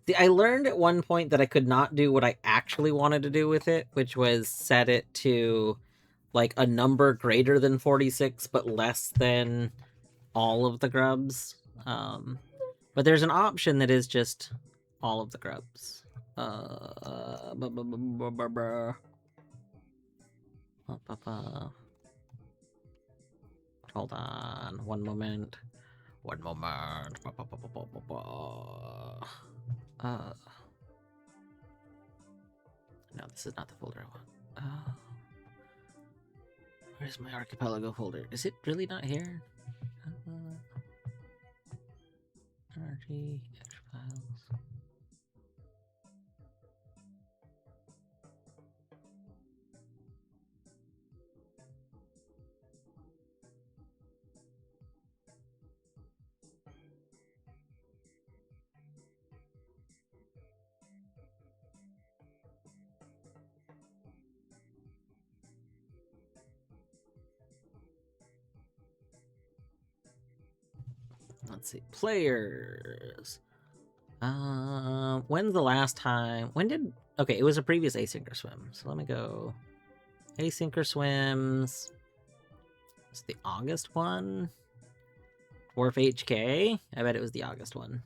See, I learned at one point that I could not do what I actually wanted to do with it, which was set it to, like, a number greater than 46, but less than all of the grubs. But there's an option that is just all of the grubs. Hold on, one moment. No, this is not the folder I want. Where's my archipelago folder? Is it really not here? NRG, extra files. Let's see, players. When's the last time? Okay, it was a previous Async or Swim. So let me go. Async or Swims. It's the August one. Dwarf HK. I bet it was the August one.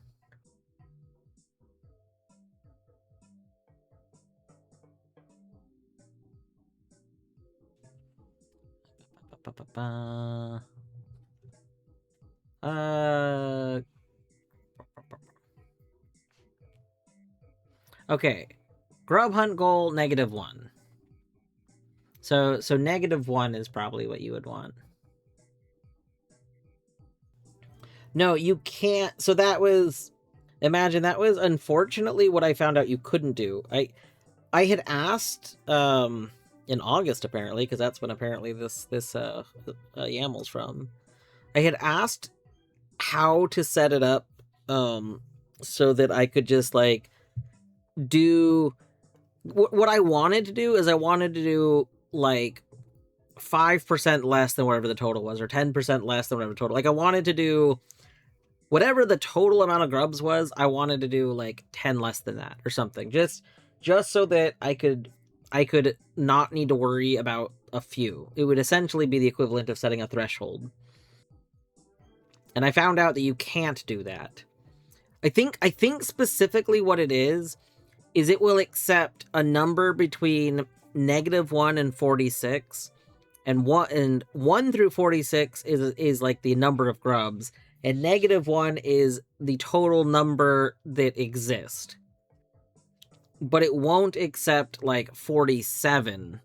Okay. Grub hunt goal -1. So -1 is probably what you would want. No, you can't. So that was, imagine that was unfortunately what I found out you couldn't do. I had asked in August apparently, because that's when apparently this YAML's from. I had asked how to set it up so that I could just like do what I wanted to do is I wanted to do like 5% less than whatever the total was, or 10% less than whatever the total. Like I wanted to do whatever the total amount of grubs was, I wanted to do like 10 less than that or something. Just so that I could not need to worry about a few. It would essentially be the equivalent of setting a threshold. And I found out that you can't do that. I think specifically what it is it will accept a number between -1 and 46, and 1 through 46 is like the number of grubs, and -1 is the total number that exist. But it won't accept like 47,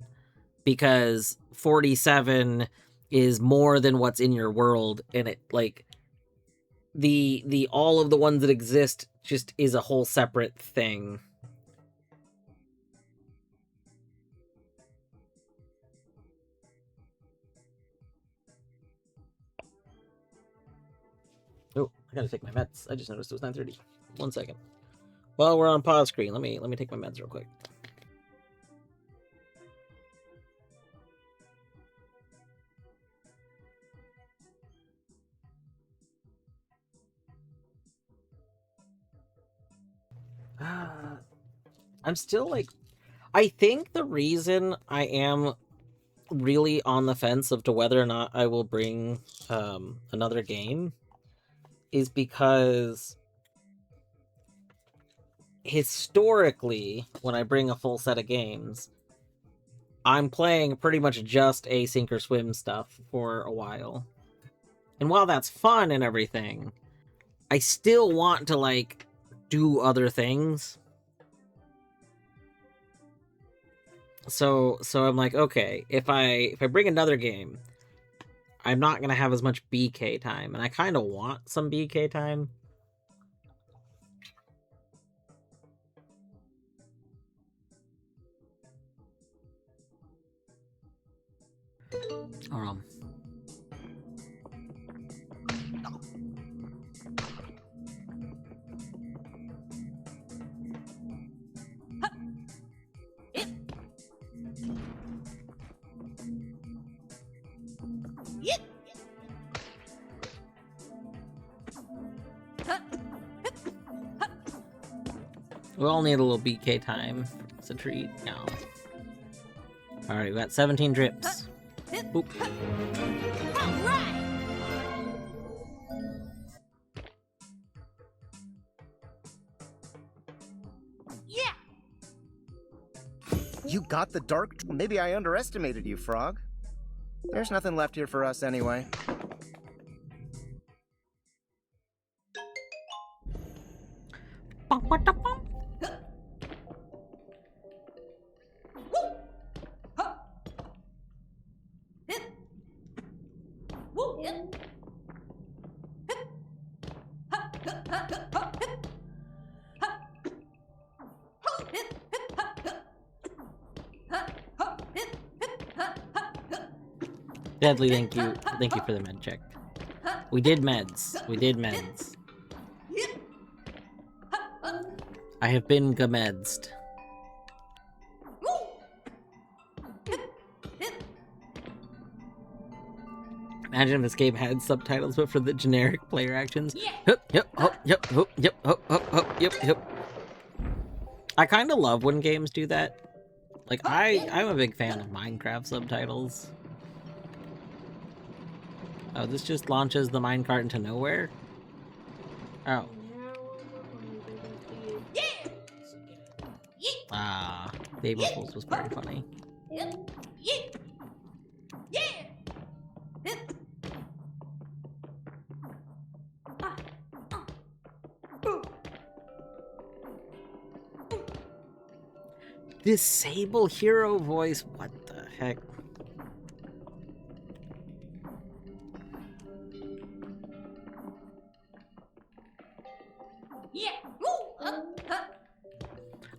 because 47 is more than what's in your world, and it like the all of the ones that exist just is a whole separate thing. Oh, I gotta take my meds. I just noticed it was 9:30. 1 second. While we're on pause screen, let me take my meds real quick. I'm still like, I think the reason I am really on the fence of to whether or not I will bring another game is because historically, when I bring a full set of games, I'm playing pretty much just a sink or swim stuff for a while. And while that's fun and everything, I still want to like do other things. So I'm like, okay, if I bring another game, I'm not gonna have as much BK time, and I kind of want some BK time. Hold on. We all need a little BK time. It's a treat. No. Alright, we got 17 drips. Boop. Yeah. You got the dark... Maybe I underestimated you, Frog. There's nothing left here for us anyway. Deadly, thank you. Thank you for the med check. We did meds. We did meds. I have been gamedzed. Imagine if this game had subtitles, but for the generic player actions. Yep. I kind of love when games do that. Like, I'm a big fan of Minecraft subtitles. Oh, this just launches the minecart into nowhere? Oh. Ah, Baby Fools was very funny. Disable hero voice. What the heck? Yeah. Woo.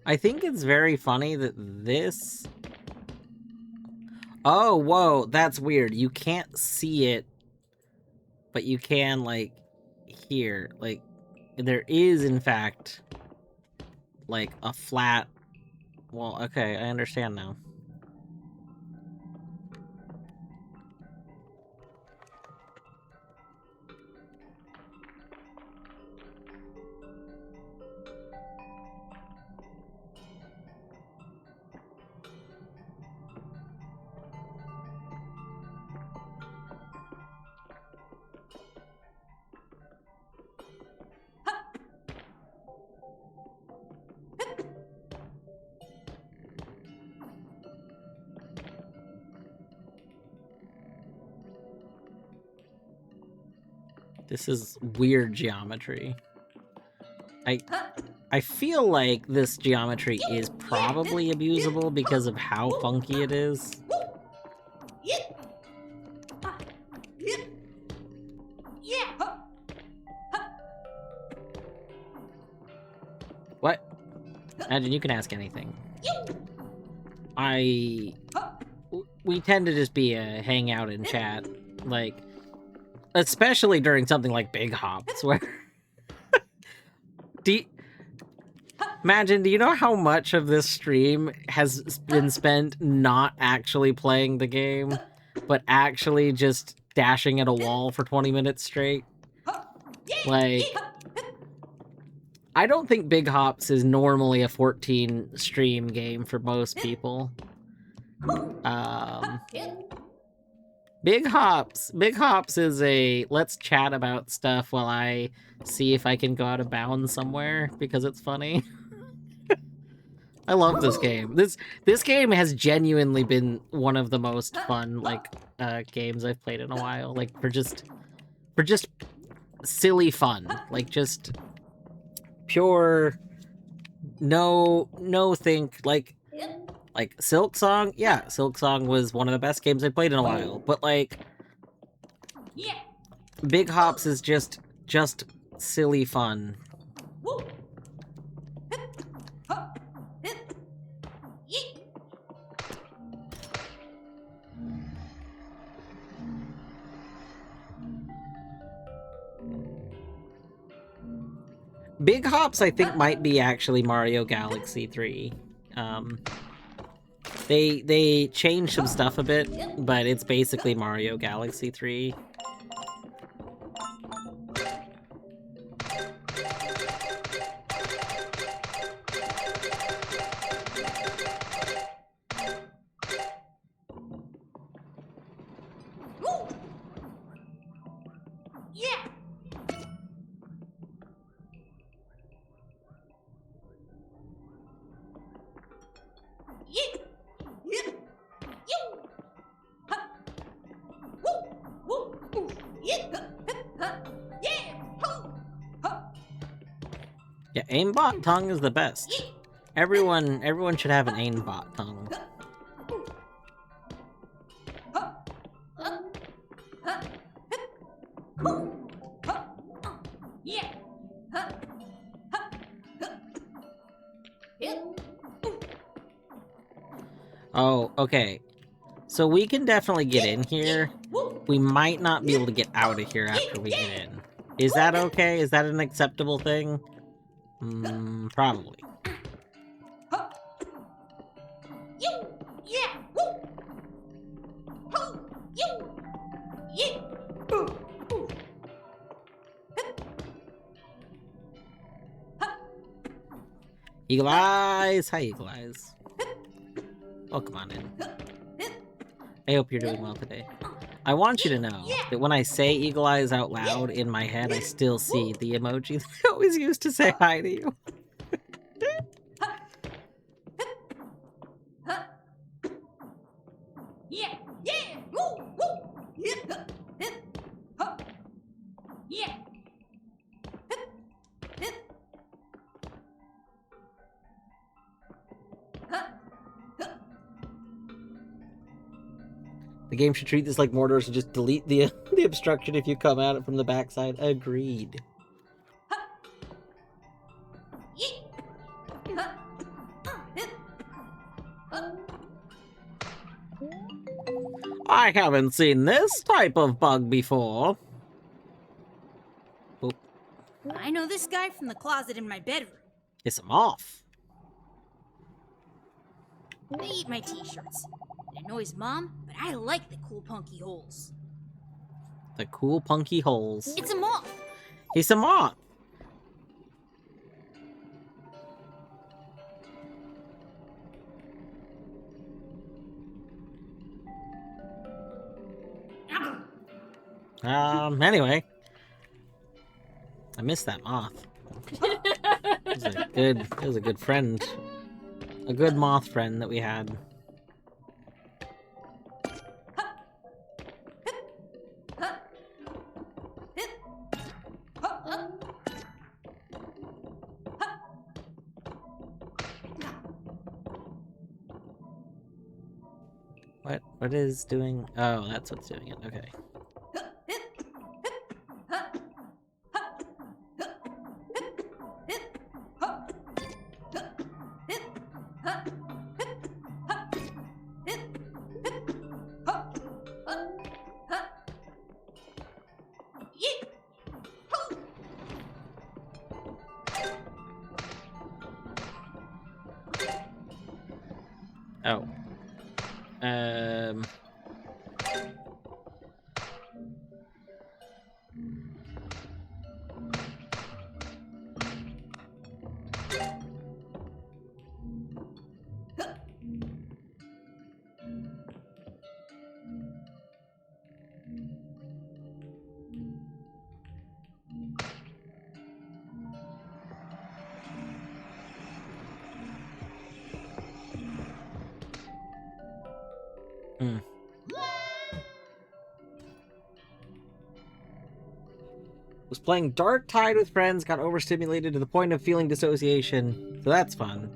I think it's very funny that this... Oh, whoa, that's weird. You can't see it, but you can, like, hear. Like, there is, in fact, like, a flat... Well, okay, I understand now. This is weird geometry. I feel like this geometry is probably abusable because of how funky it is. Yeah. Yeah. Yeah. What? Imagine you can ask anything. We tend to just be a hangout and chat, like, especially during something like Big Hops, where... Imagine, do you know how much of this stream has been spent not actually playing the game, but actually just dashing at a wall for 20 minutes straight? Like, I don't think Big Hops is normally a 14 stream game for most people. Big Hops is a let's chat about stuff while I see if I can go out of bounds somewhere because it's funny. I love this game. This game has genuinely been one of the most fun games I've played in a while. Like for just silly fun. Like just pure no think like Silk Song. Yeah, Silk Song was one of the best games I played in a while. But like Big Hops is just silly fun. Big Hops, I think, might be actually Mario Galaxy 3. They changed some stuff a bit, but it's basically Mario Galaxy 3. Yeah, aimbot tongue is the best. Everyone should have an aimbot tongue. Oh, okay. So we can definitely get in here. We might not be able to get out of here after we get in. Is that okay? Is that an acceptable thing? Probably. Eagle Eyes! Hi, Eagle Eyes. Welcome on in. I hope you're doing well today. I want you to know that when I say Eagle Eyes out loud in my head, I still see the emoji that I always used to say hi to you. The game should treat this like mortars and just delete the the obstruction if you come at it from the backside. Agreed. Yeet. Huh. Hit. Huh. I haven't seen this type of bug before. Oh, I know this guy from the closet in my bedroom. it's a moth. I eat my t-shirts. It annoys Mom, but I like the cool punky holes. The cool punky holes. It's a moth! He's a moth. Anyway. I miss that moth. It was a good friend. A good moth friend that we had. What is doing? Oh, that's what's doing it. Okay. Oh. Was playing Dark Tide with friends, got overstimulated to the point of feeling dissociation, so that's fun.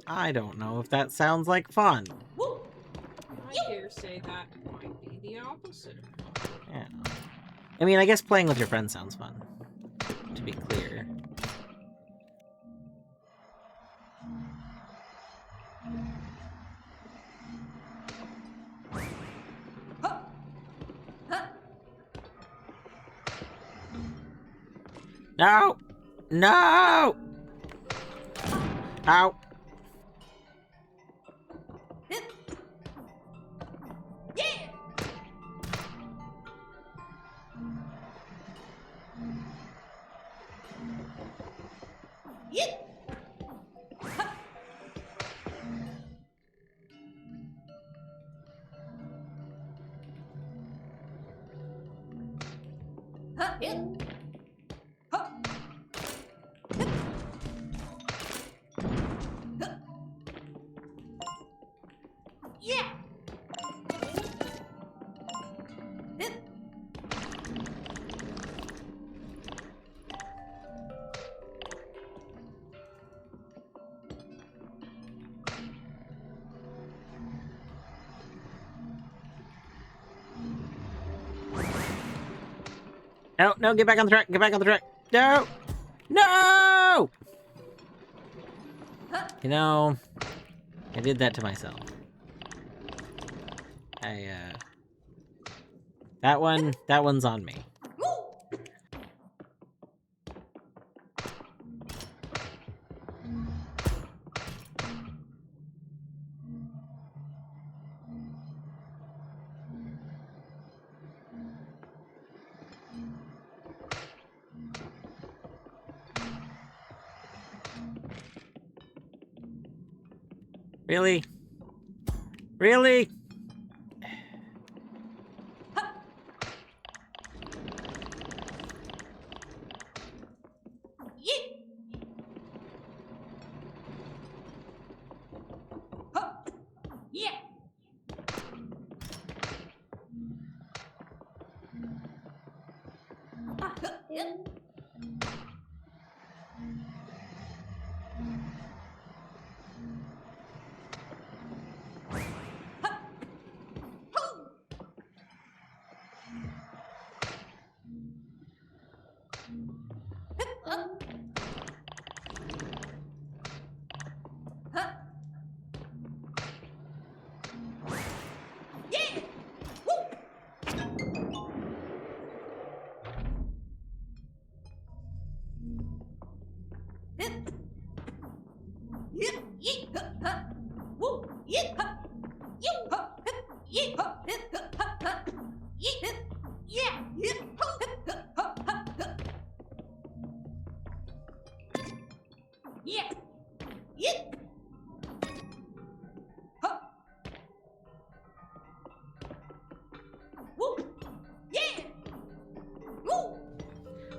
I don't know if that sounds like fun. I dare say that might be the opposite. Yeah. I mean, I guess playing with your friends sounds fun, to be clear. No! No! Ow! Yeah. Yeet. Huh. Hit. Huh. Hit. Huh. Yeah. Hit. No, no, get back on the track, get back on the track. No! No! You know, I did that to myself. That one's on me. Woo. Really? Really? Yeet. Huh. Yeah. Ah, huh. Yep.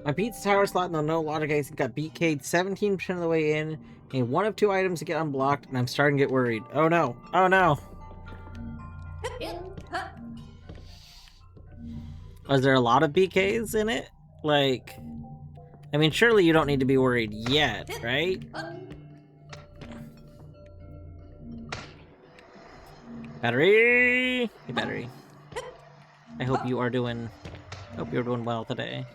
My pizza tower slot in the no logic case got BK'd 17% of the way in. I need one of two items to get unblocked, and I'm starting to get worried. Oh no. Oh no. Was there a lot of BKs in it? Like, I mean, surely you don't need to be worried yet, right? Battery! Hey, battery. I hope you're doing well today.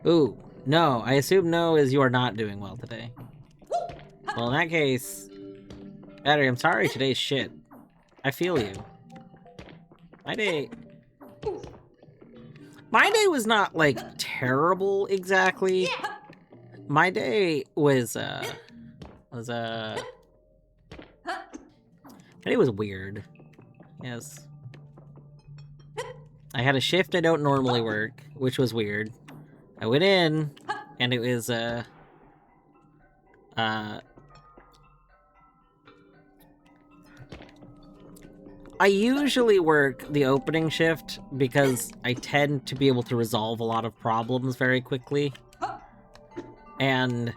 Ooh, no. I assume no is you are not doing well today. Well, in that case, Battery, I'm sorry today's shit. I feel you. My day was not, like, terrible exactly. My day was weird. Yes. I had a shift I don't normally work, which was weird. I went in, and it was, I usually work the opening shift because I tend to be able to resolve a lot of problems very quickly. And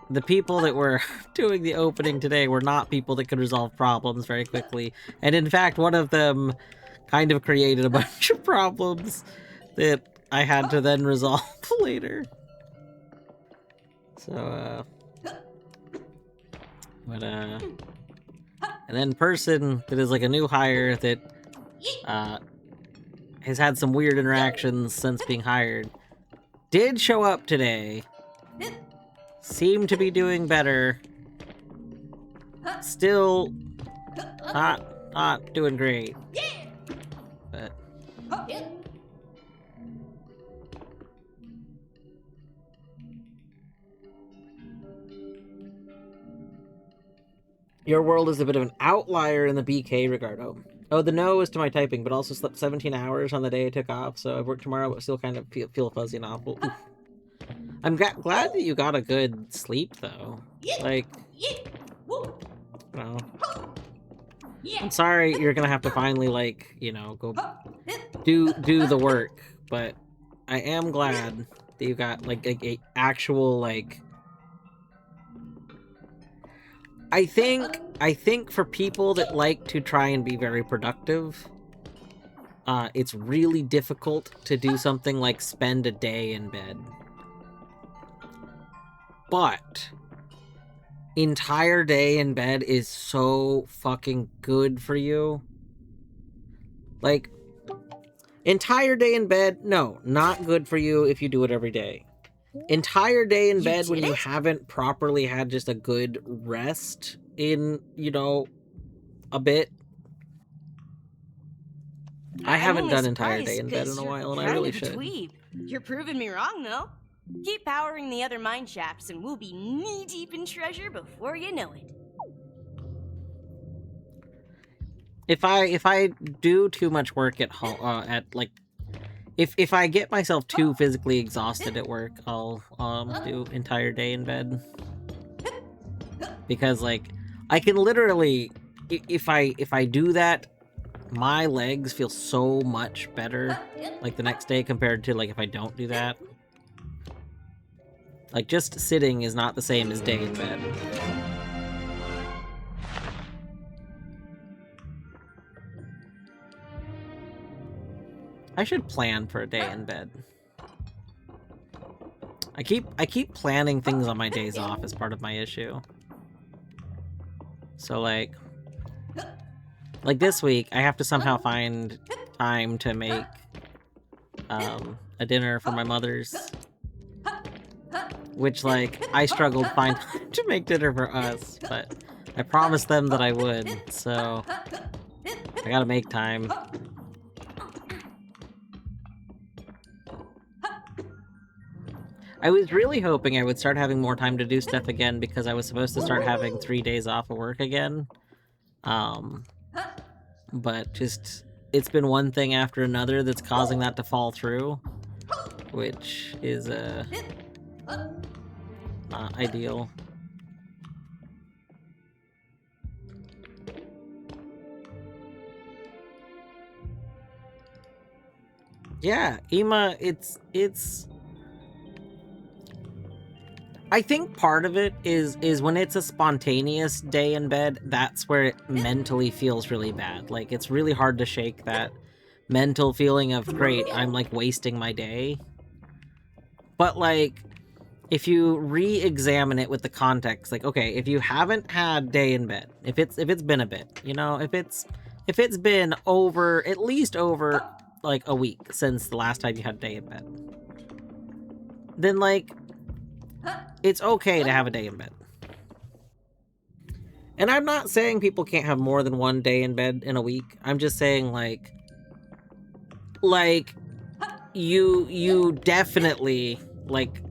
the people that were doing the opening today were not people that could resolve problems very quickly. And in fact, one of them kind of created a bunch of problems that I had to then resolve later. So, and then person that is like a new hire that has had some weird interactions since being hired did show up today. Seemed to be doing better. Still not doing great. But your world is a bit of an outlier in the BK regard. Oh, the no is to my typing, but also slept 17 hours on the day I took off, so I work tomorrow, but still kind of feel fuzzy and awful. Oof. I'm glad that you got a good sleep, though. Like, no. I'm sorry you're gonna have to finally, like, you know, go do the work, but I am glad that you got, like, a actual, like... I think for people that like to try and be very productive, it's really difficult to do something like spend a day in bed. But entire day in bed is so fucking good for you. Like, entire day in bed, no, not good for you if you do it every day. Entire day in bed when you haven't properly had just a good rest in, you know, a bit. I haven't done entire day in bed in a while, and I really should. You're proving me wrong, though. Keep powering the other mine shafts, and we'll be knee-deep in treasure before you know it. If I do too much work at home, if I get myself too physically exhausted at work, I'll do entire day in bed. Because, like, I can literally, if I do that, my legs feel so much better, like, the next day compared to, like, if I don't do that. Like, just sitting is not the same as day in bed. I should plan for a day in bed. I keep planning things on my days off as part of my issue. So like this week, I have to somehow find time to make a dinner for my mother's which, like, I struggled to find time to make dinner for us, but I promised them that I would, so I gotta make time. I was really hoping I would start having more time to do stuff again because I was supposed to start having 3 days off of work again. But just, it's been one thing after another that's causing that to fall through, which is, not ideal. Yeah, Ema, it's I think part of it is when it's a spontaneous day in bed, that's where it mentally feels really bad. Like, it's really hard to shake that mental feeling of, great, I'm, like, wasting my day. But, like, if you re-examine it with the context, like, okay, if you haven't had day in bed, if it's been a bit, you know, if it's been at least over, like, a week since the last time you had day in bed, then, like, it's okay to have a day in bed. And I'm not saying people can't have more than one day in bed in a week. I'm just saying, like you definitely, like,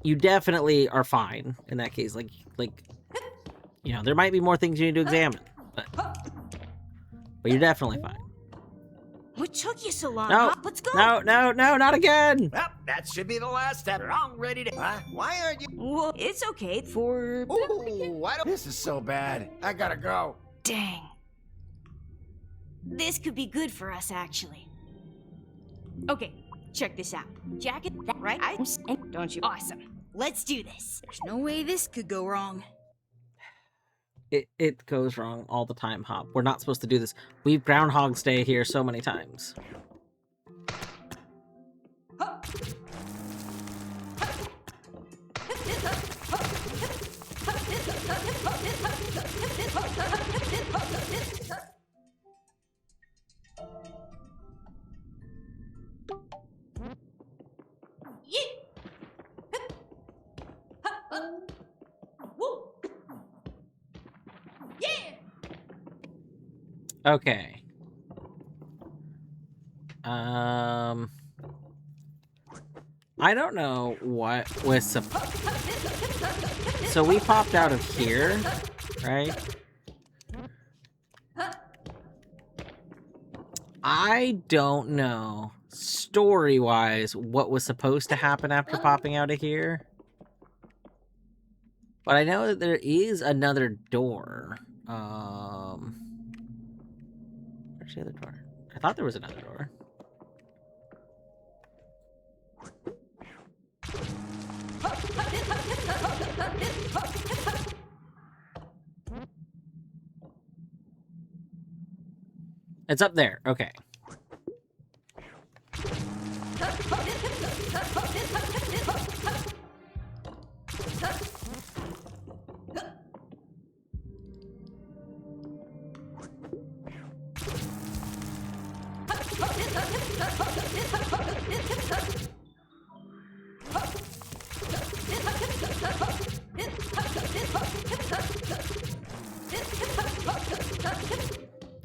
you definitely are fine in that case. Like, you know, there might be more things you need to examine, but you're definitely fine. What took you so long? No, Huh? Let's go. no, not again! Well, that should be the last step. I'm ready to. Why aren't you? Well, it's okay for. Ooh, why don't... This is so bad. I gotta go. Dang. This could be good for us, actually. Okay, check this out. Jacket, that right? Don't you? Awesome. Let's do this. There's no way this could go wrong. It goes wrong all the time, Hop. We're not supposed to do this. We've Groundhog's Day here so many times. Okay. I don't know what was so we popped out of here, right? I don't know, story-wise, what was supposed to happen after popping out of here. But I know that there is another door. Where's the other door? I thought there was another door. It's up there. Okay.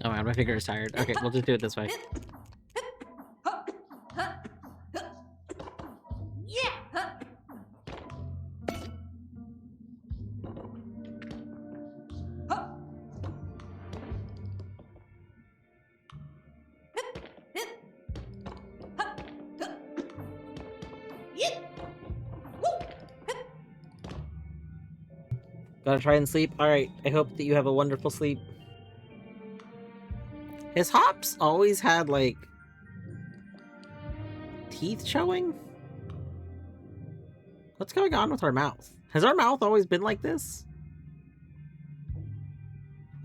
Oh man, my finger is tired. Okay, we'll just do it this way. Gotta try and sleep? Alright, I hope that you have a wonderful sleep. Has Hops always had, like, teeth showing? What's going on with our mouth? Has our mouth always been like this?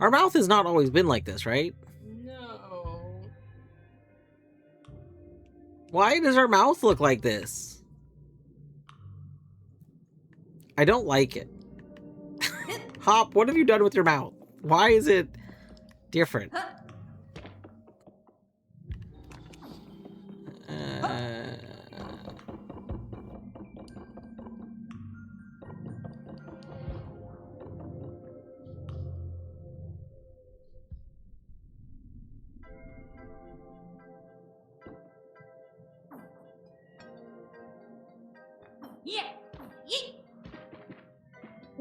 Our mouth has not always been like this, right? No. Why does our mouth look like this? I don't like it. Hop, what have you done with your mouth? Why is it different?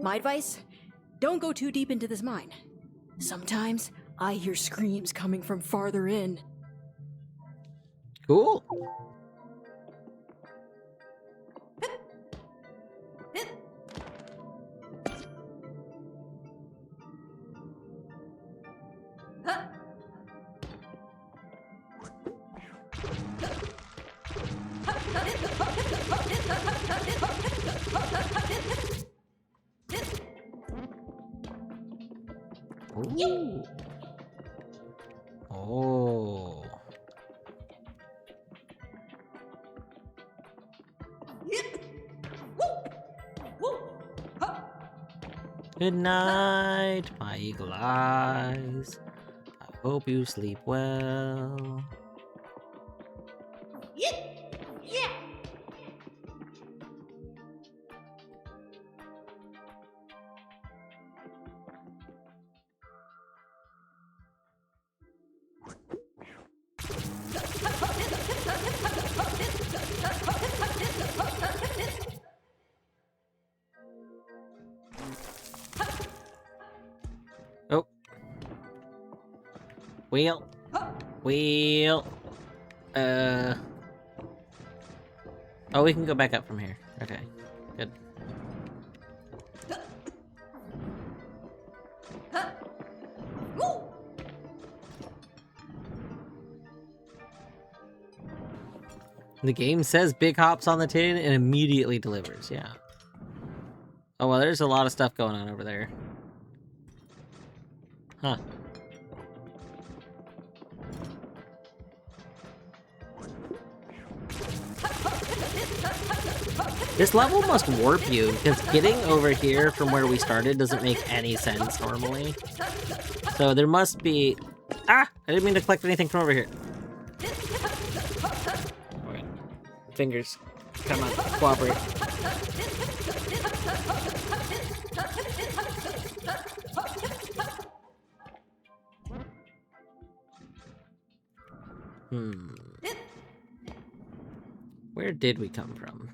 My advice? Don't go too deep into this mine. Sometimes I hear screams coming from farther in. Cool. Ooh. Oh. Good night, my eagle eyes. I hope you sleep well. Oh. Wheel. Wheel. Oh, we can go back up from here. Okay. Good. The game says big hops on the tin and immediately delivers, yeah. Oh, well, there's a lot of stuff going on over there. Huh. This level must warp you, because getting over here from where we started doesn't make any sense normally. So there must be... Ah! I didn't mean to collect anything from over here. Alright. Fingers. Come on, cooperate. Where did we come from?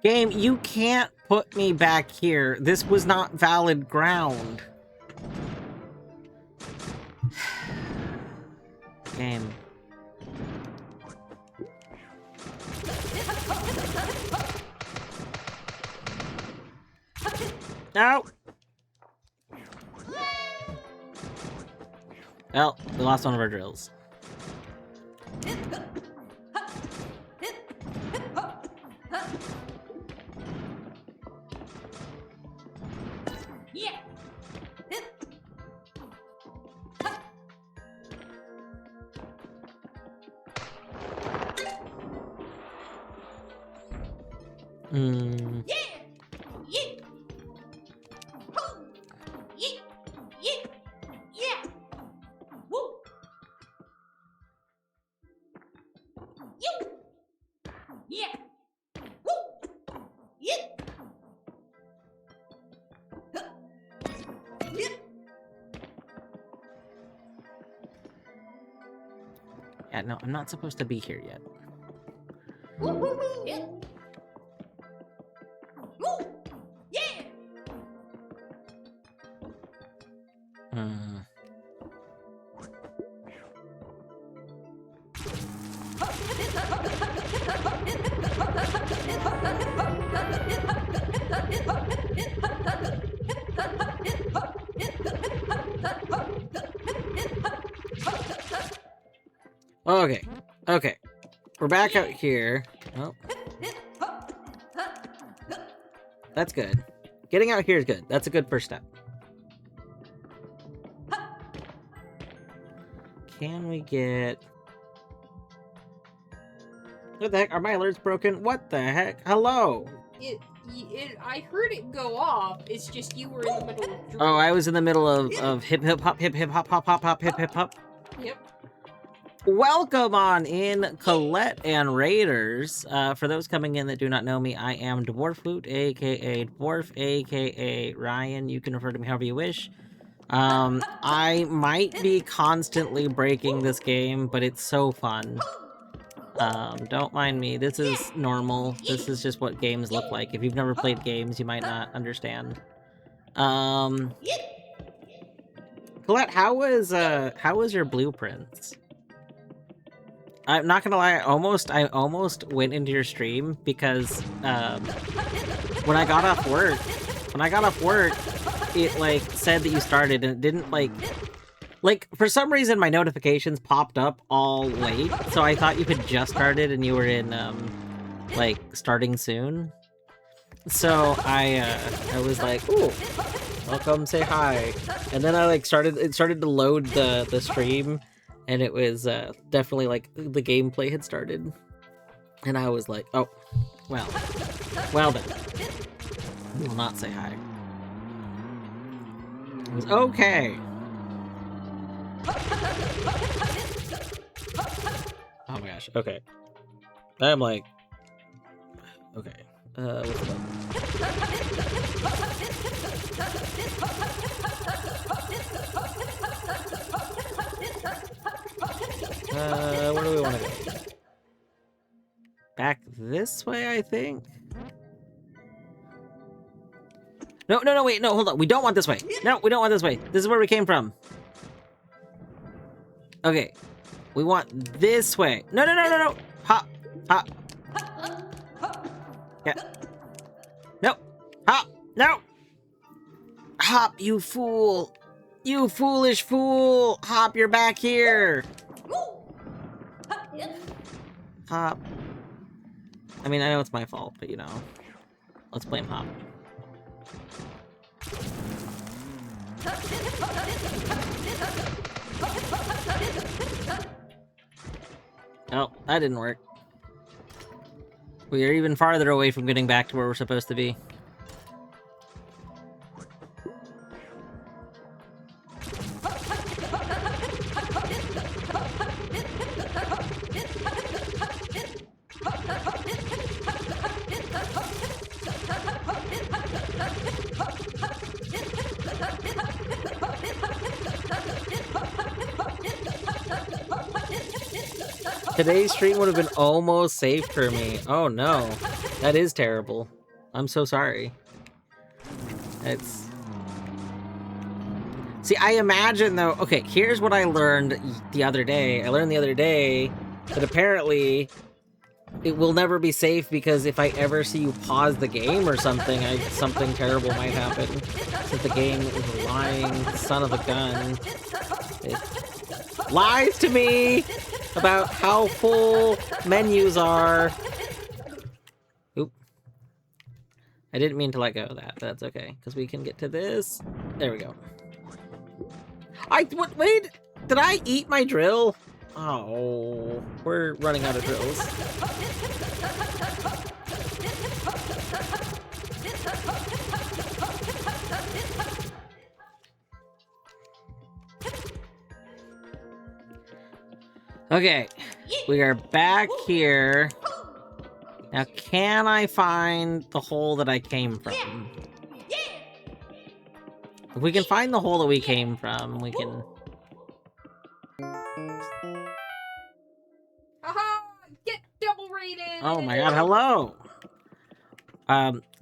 Game, you can't put me back here. This was not valid ground. Game. No! Well, we lost one of our drills. Yeah, no, I'm not supposed to be here yet. Okay, okay. We're back out here. Oh. That's good. Getting out here is good. That's a good first step. Can we get... What the heck? Are my alerts broken? What the heck? Hello? I heard it go off. It's just you were in the middle of... Oh, I was in the middle of hip hip hop hip hip hop hop hop hop hip hip hop. Yep. Welcome on in, Colette and Raiders. For those coming in that do not know me, I am Dwarfloot, aka Dwarf, aka Ryan. You can refer to me however you wish. I might be constantly breaking this game, but it's so fun. Don't mind me. This is normal. This is just what games look like. If you've never played games, you might not understand. Colette, how was your blueprints? I'm not gonna lie, I almost went into your stream because when I got off work, it like said that you started and it didn't like for some reason my notifications popped up all late, so I thought you had just started and you were in like starting soon. So I was like, ooh, I'll come say hi. And then I like started to load the stream, and it was definitely like the gameplay had started. And I was like, oh, well then. I will not say hi. It was okay. Oh my gosh, okay. I'm like, okay. What's the button? Where do we want to go? Back this way, I think? No, wait, no, hold on. We don't want this way. No, we don't want this way. This is where we came from. Okay. We want this way. No. Hop. Yeah. No. Hop. No. Hop, you fool. You foolish fool. Hop, you're back here. Hop. I mean, I know it's my fault, but you know. Let's blame Hop. Oh, that didn't work. We are even farther away from getting back to where we're supposed to be. Today's stream would have been almost safe for me. Oh no. That is terrible. I'm so sorry. It's... See, I imagine though... Okay, here's what I learned the other day. I learned the other day that apparently it will never be safe because if I ever see you pause the game or something, something terrible might happen. Since the game is a lying son of a gun. It lies to me about how full menus are. Oop. I didn't mean to let go of that, but that's okay, because we can get to this. There we go. Wait, did I eat my drill? Oh, we're running out of drills. Okay, we are back here. Now, can I find the hole that I came from? If we can find the hole that we came from, we can... Aha! Get double rated! Oh my god, hello!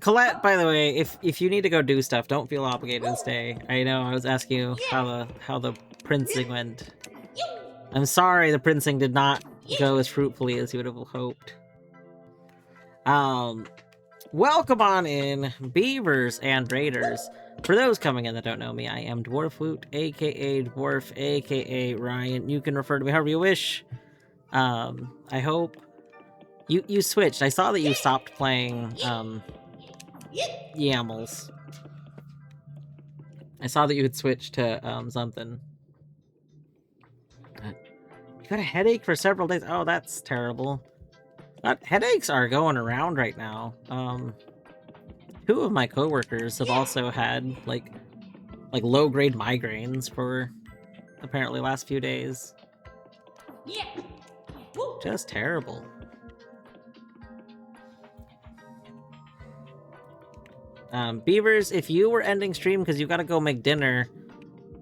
Colette, by the way, if you need to go do stuff, don't feel obligated to stay. I know I was asking you how the princing went. I'm sorry the princing did not go as fruitfully as you would have hoped. Welcome on in, Beavers and Raiders. For those coming in that don't know me, I am Dwarfloot, aka Dwarf, aka Ryan. You can refer to me however you wish. I hope... You switched. I saw that you stopped playing, YAMLs. I saw that you had switched to, something. You got a headache for several days? Oh, that's terrible. Headaches are going around right now. Two of my coworkers have also had, like low-grade migraines for, apparently, last few days. Yeah. Woo. Just terrible. Beavers, if you were ending stream because you gotta go make dinner,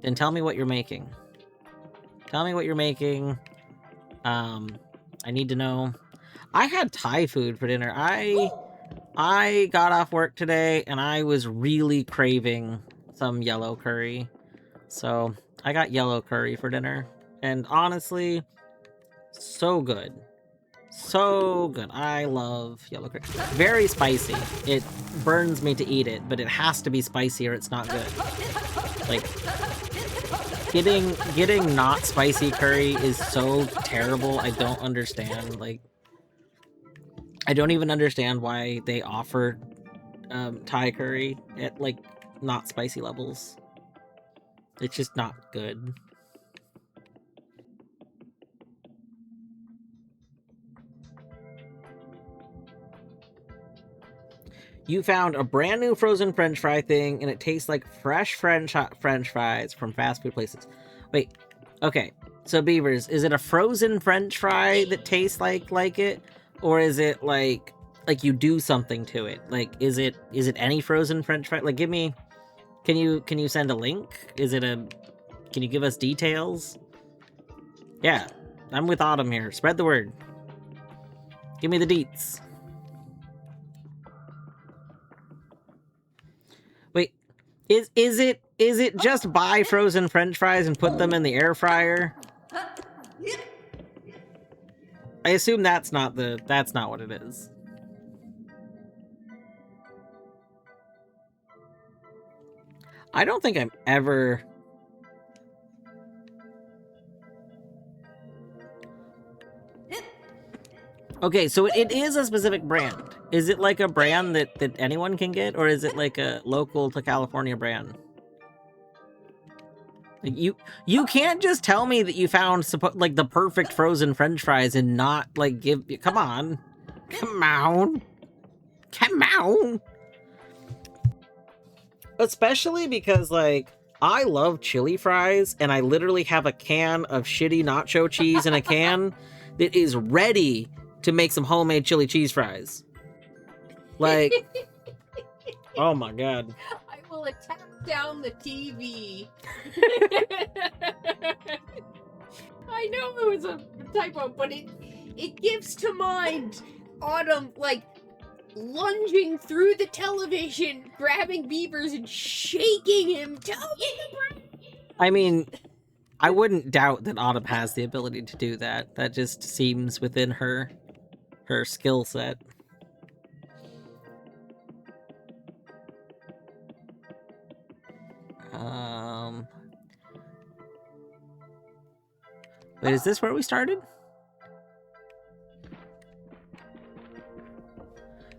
then tell me what you're making. Tell me what you're making. I need to know. I had Thai food for dinner. I got off work today and I was really craving some yellow curry. So I got yellow curry for dinner. And honestly, so good. So good. I love yellow curry. Very spicy. It burns me to eat it, but it has to be spicy or it's not good. Like, getting not spicy curry is so terrible. I don't understand. Like, I don't even understand why they offer Thai curry at like not spicy levels. It's just not good. You found a brand new frozen French fry thing, and it tastes like fresh French fries from fast food places. Wait, okay. So Beavers, is it a frozen French fry that tastes like it, or is it like you do something to it? Like, is it any frozen French fry? Like, give me. Can you send a link? Is it a? Can you give us details? Yeah, I'm with Autumn here. Spread the word. Give me the deets. Wait, is it just buy frozen French fries and put them in the air fryer? I assume that's not what it is. I don't think I'm ever. Okay, so it is a specific brand. Is it like a brand that anyone can get, or is it like a local to California brand? Like you can't just tell me that you found like the perfect frozen French fries and not like give. Come on. Especially because like I love chili fries, and I literally have a can of shitty nacho cheese in a can that is ready to make some homemade chili cheese fries. Like, oh my god. I will attack down the TV. I know it was a typo, but it gives to mind Autumn, like, lunging through the television, grabbing Beavers and shaking him. I mean, I wouldn't doubt that Autumn has the ability to do that. That just seems within her skill set. Wait, is this where we started?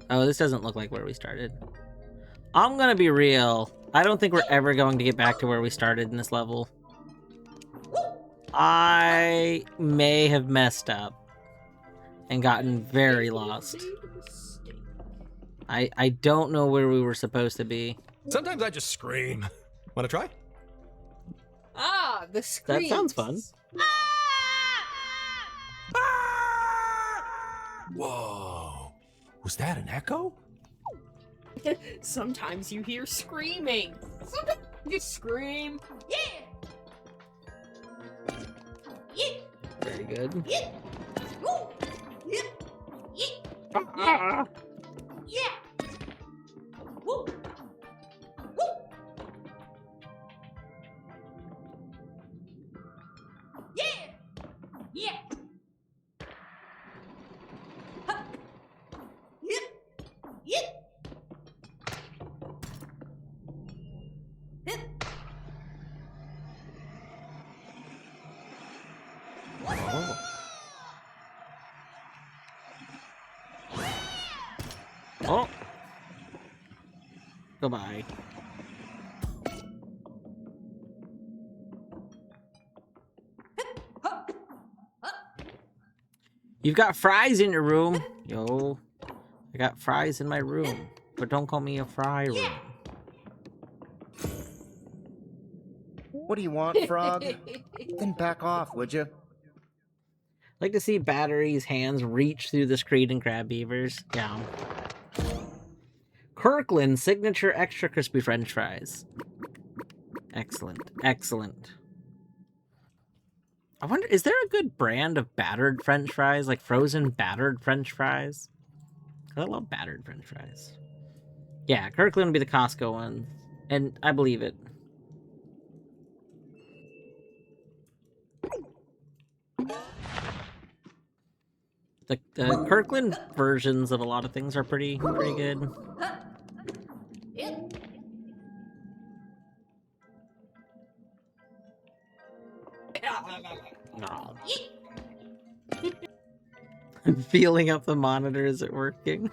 Oh, this doesn't look like where we started. I'm gonna be real. I don't think we're ever going to get back to where we started in this level. I may have messed up and gotten very lost. I don't know where we were supposed to be. Sometimes I just scream. Want to try? Ah, the screams. That sounds fun. Whoa. Was that an echo? Sometimes you hear screaming. Sometimes you scream. Yeah. Yeah. Very good. Yeah. Woo. Yeah. Yeah. Ah. Yeah. Woo. Woo. Yeah. Yeah. Huh. Yeah. Yeah. Yeah. Oh. Oh. Goodbye. You've got fries in your room. Yo. I got fries in my room. But don't call me a fry room. What do you want, Frog? Then back off, would you? Like to see Battery's hands reach through the screen and grab beavers. Yeah. Kirkland signature extra crispy French fries. Excellent, excellent. I wonder, is there a good brand of battered French fries, like frozen battered French fries? I love battered French fries. Yeah, Kirkland would be the Costco one, and I believe it. The Kirkland versions of a lot of things are pretty good. No. I'm feeling up the monitor. Is it working?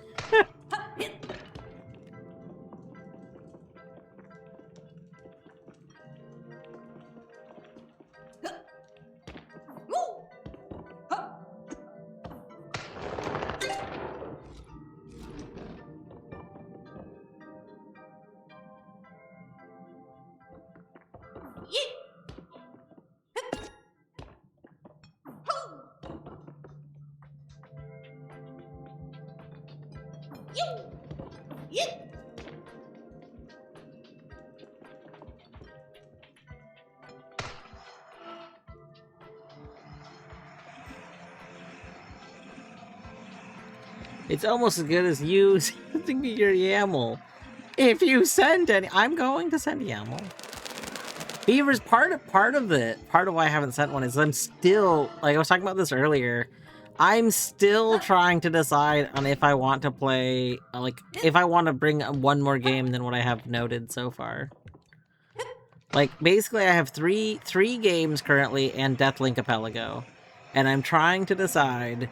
It's almost as good as you sending me your YAML. If you send any, I'm going to send YAML. Beaver's part of why I haven't sent one is I'm still, like I was talking about this earlier, I'm still trying to decide on if I want to play, like, if I want to bring one more game than what I have noted so far. Like, basically I have three games currently and Deathlink Apelago, and I'm trying to decide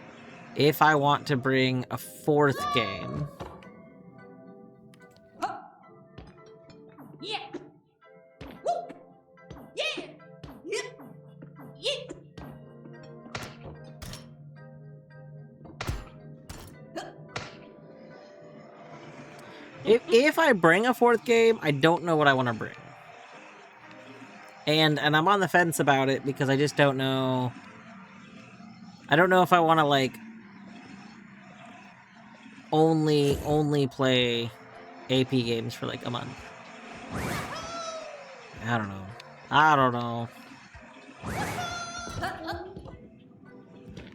if I want to bring a fourth game. Yeah. Woo. Yeah. Yeah. Yeah. If I bring a fourth game, I don't know what I want to bring. And I'm on the fence about it because I just don't know. I don't know if I want to, like, only play AP games for like a month. I don't know.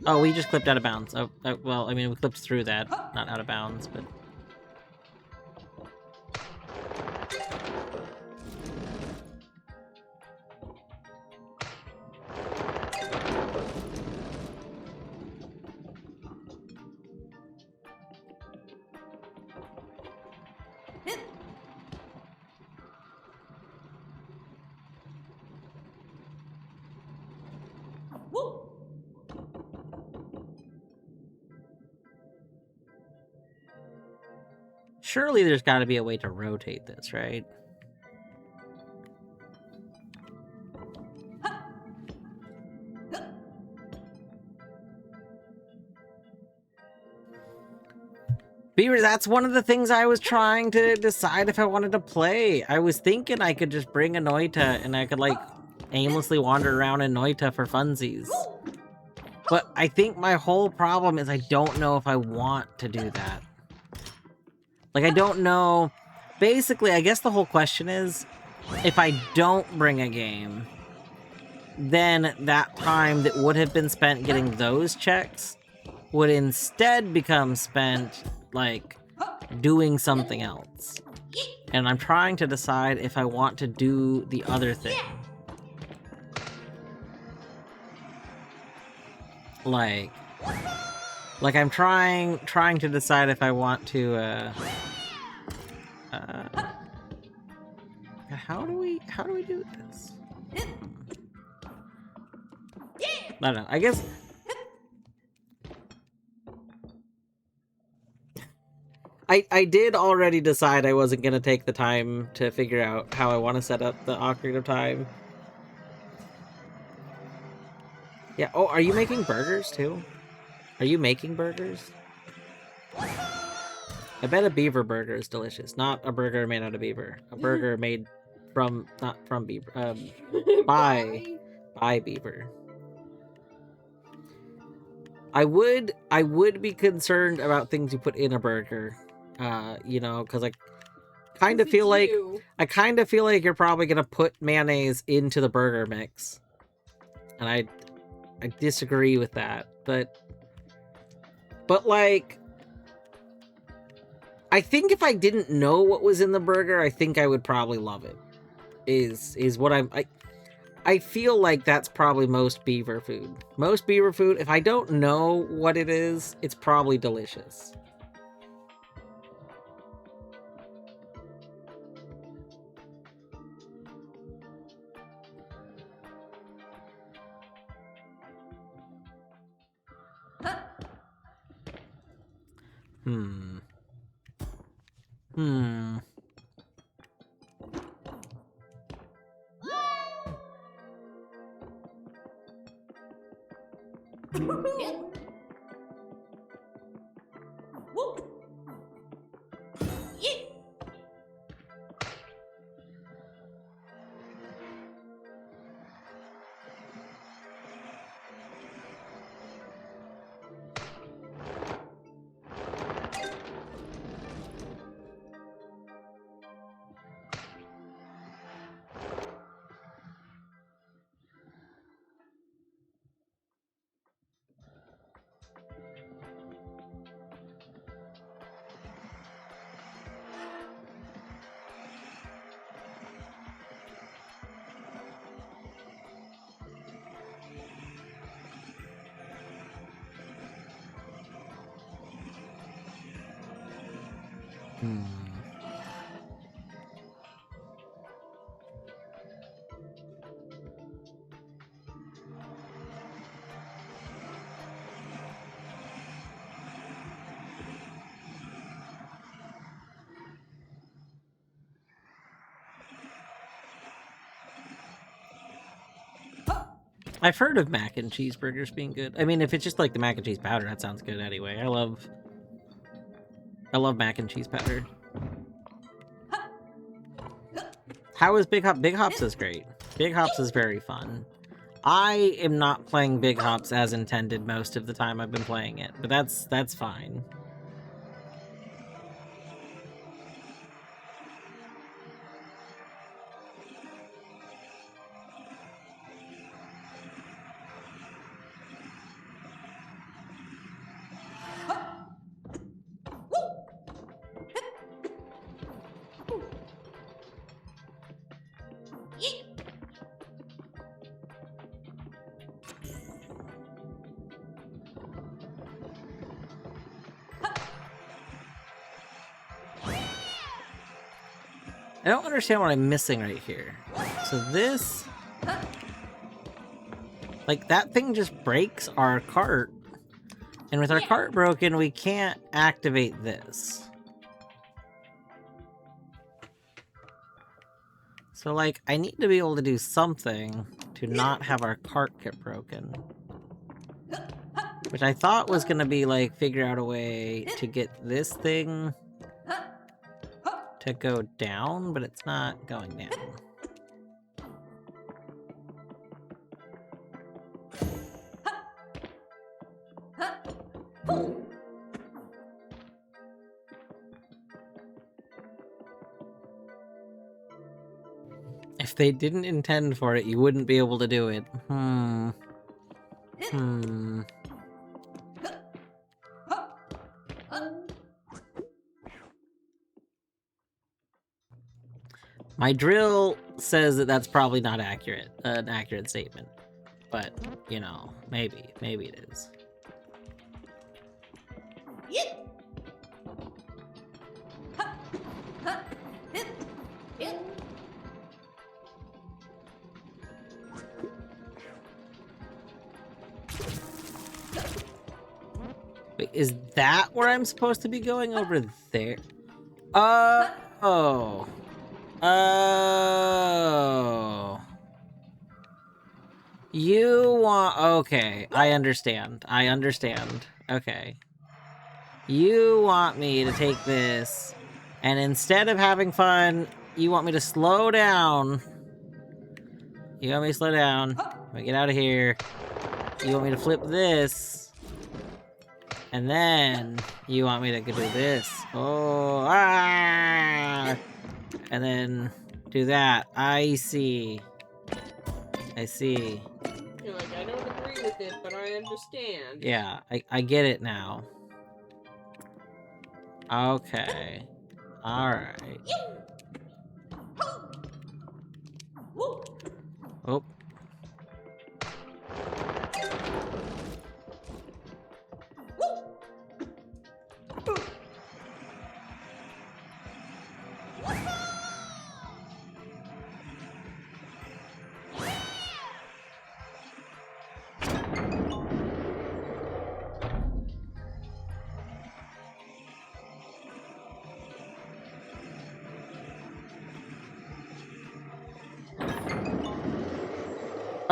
Oh, we just clipped out of bounds. Oh, well, I mean, we clipped through that, not out of bounds, but... Surely there's got to be a way to rotate this, right? Beaver, that's one of the things I was trying to decide if I wanted to play. I was thinking I could just bring a Noita and I could, like, aimlessly wander around in Noita for funsies. But I think my whole problem is I don't know if I want to do that. Like, I don't know. Basically, I guess the whole question is, if I don't bring a game, then that time that would have been spent getting those checks would instead become spent, like, doing something else. And I'm trying to decide if I want to do the other thing. Like I'm trying to decide if I want to, how do we do this? I don't know, I guess... I did already decide I wasn't gonna take the time to figure out how I want to set up the Ocarina of Time. Yeah, oh, are you making burgers too? Are you making burgers? I bet a beaver burger is delicious. Not a burger made out of beaver. A burger made from, not from beaver, by beaver. I would be concerned about things you put in a burger. You know, because I kind of feel like you're probably gonna put mayonnaise into the burger mix, and I disagree with that. But like, I think if I didn't know what was in the burger, I think I would probably love it. Is what I feel like that's probably most beaver food. Most beaver food, if I don't know what it is, it's probably delicious. I've heard of mac and cheese burgers being good. I mean, if it's just like the mac and cheese powder, that sounds good anyway. I love mac and cheese powder. How is Big Hop? Big Hops is great. Big Hops is very fun. I am not playing Big Hops as intended most of the time I've been playing it, but that's fine. I don't understand what I'm missing right here. So this... like, that thing just breaks our cart. And with our cart broken, we can't activate this. So, like, I need to be able to do something to not have our cart get broken. Which I thought was gonna be, like, figure out a way to get this thing to go down, but it's not going down. If they didn't intend for it, you wouldn't be able to do it. My drill says that that's probably not accurate, an accurate statement. But, you know, maybe it is. Wait, is that where I'm supposed to be going over there? Oh. You want... okay, I understand. Okay. You want me to take this, and instead of having fun, you want me to slow down. You want me to slow down. Let me get out of here. You want me to flip this. And then you want me to do this. Oh, ah! And then do that. I see. I see. You're like, I don't agree with it, but I understand. Yeah, I get it now. Okay. Alright. Oh.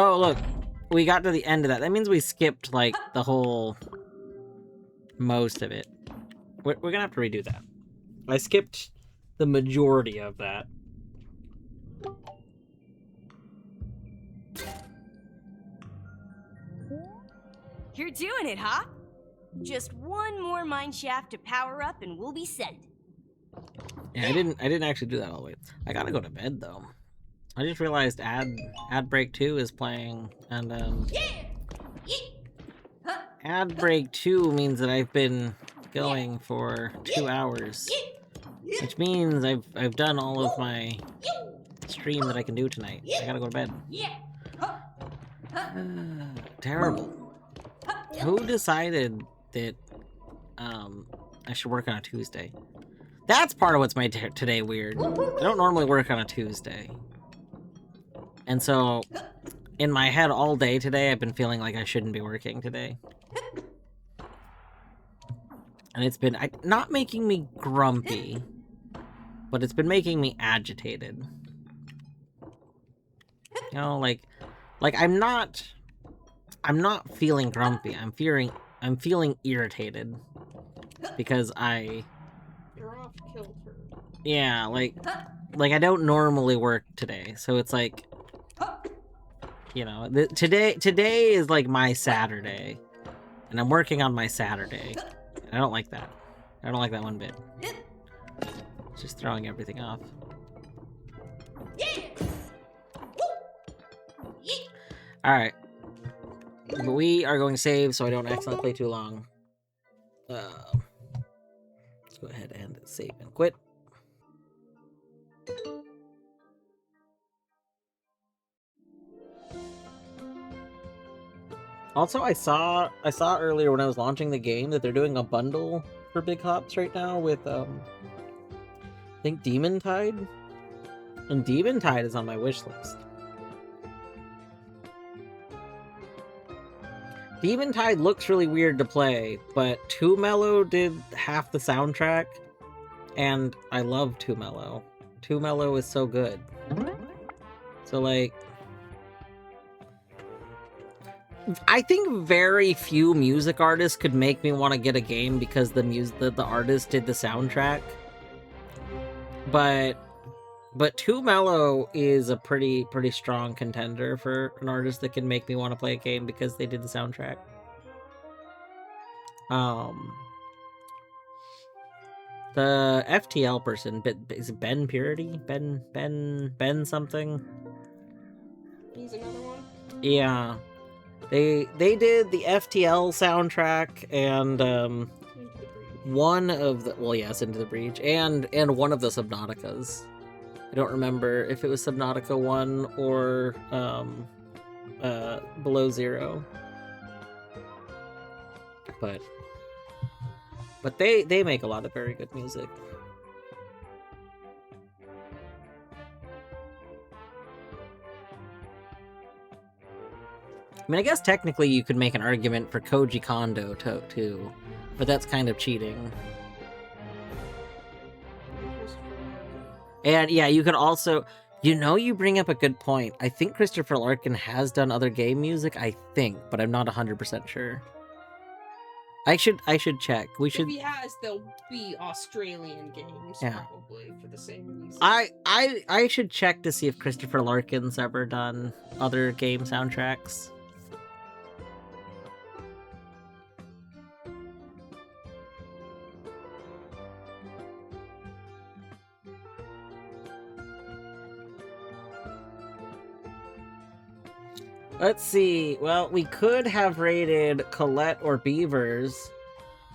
Oh, look. We got to the end of that. That means we skipped, like, the whole... most of it. We're gonna have to redo that. I skipped the majority of that. You're doing it, huh? Just one more mine shaft to power up and we'll be set. Yeah, I didn't actually do that all the way. I gotta go to bed, though. I just realized Ad Break 2 is playing, and, Ad Break 2 means that I've been going for 2 hours. Which means I've done all of my stream that I can do tonight. I gotta go to bed. Terrible. Who decided that, I should work on a Tuesday? That's part of what's made today weird. I don't normally work on a Tuesday. And so, in my head all day today, I've been feeling like I shouldn't be working today. And it's been not making me grumpy, but it's been making me agitated. You know, like I'm not feeling grumpy. I'm feeling irritated because You're off kilter. yeah, like I don't normally work today, so it's like, you know, today is like my Saturday, and I'm working on my Saturday. And I don't like that. I don't like that one bit. It's just throwing everything off. Alright. But we are going to save so I don't accidentally play too long. Let's go ahead and save and quit. Also, I saw earlier when I was launching the game that they're doing a bundle for Big Hops right now with, I think Demon Tide? And Demon Tide is on my wish list. Demon Tide looks really weird to play, but Too Mellow did half the soundtrack, and I love Too Mellow. Too Mellow is so good. So, like, I think very few music artists could make me want to get a game because the artist did the soundtrack. But Too Mellow is a pretty strong contender for an artist that can make me want to play a game because they did the soundtrack. The FTL person, is it Ben Purity? Ben something? He's another one? Yeah. They did the FTL soundtrack and one of the Into the Breach and one of the Subnauticas. I don't remember if it was Subnautica 1 or Below Zero. But they make a lot of very good music. I mean, I guess technically you could make an argument for Koji Kondo too, but that's kind of cheating. And yeah, you could also, you bring up a good point. I think Christopher Larkin has done other game music, I think, but I'm not 100% sure. I should check. We should. If he has, they'll be Australian games, Yeah. probably, for the same reason. I should check to see if Christopher Larkin's ever done other game soundtracks. Let's see. Well, we could have raided Colette or Beavers,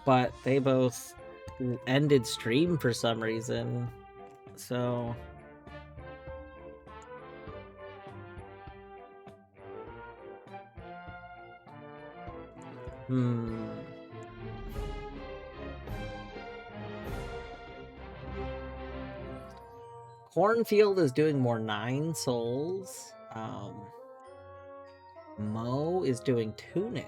but they both ended stream for some reason. So... Cornfield is doing more 9 souls. Mo is doing Tunic.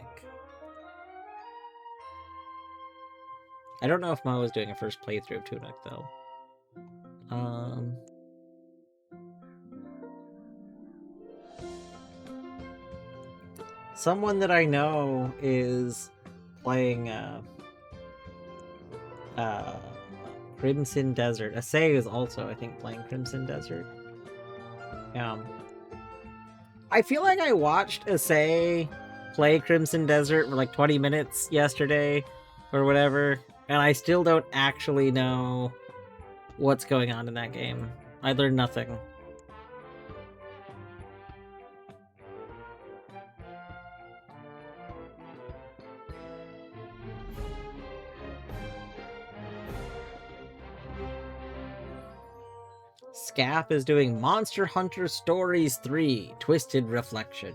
I don't know if Mo is doing a first playthrough of Tunic, though. Someone that I know is playing Crimson Desert. Asay is also, I think, playing Crimson Desert. I feel like I watched Asay play Crimson Desert for like 20 minutes yesterday or whatever, and I still don't actually know what's going on in that game. I learned nothing. Scap is doing Monster Hunter Stories 3, Twisted Reflection.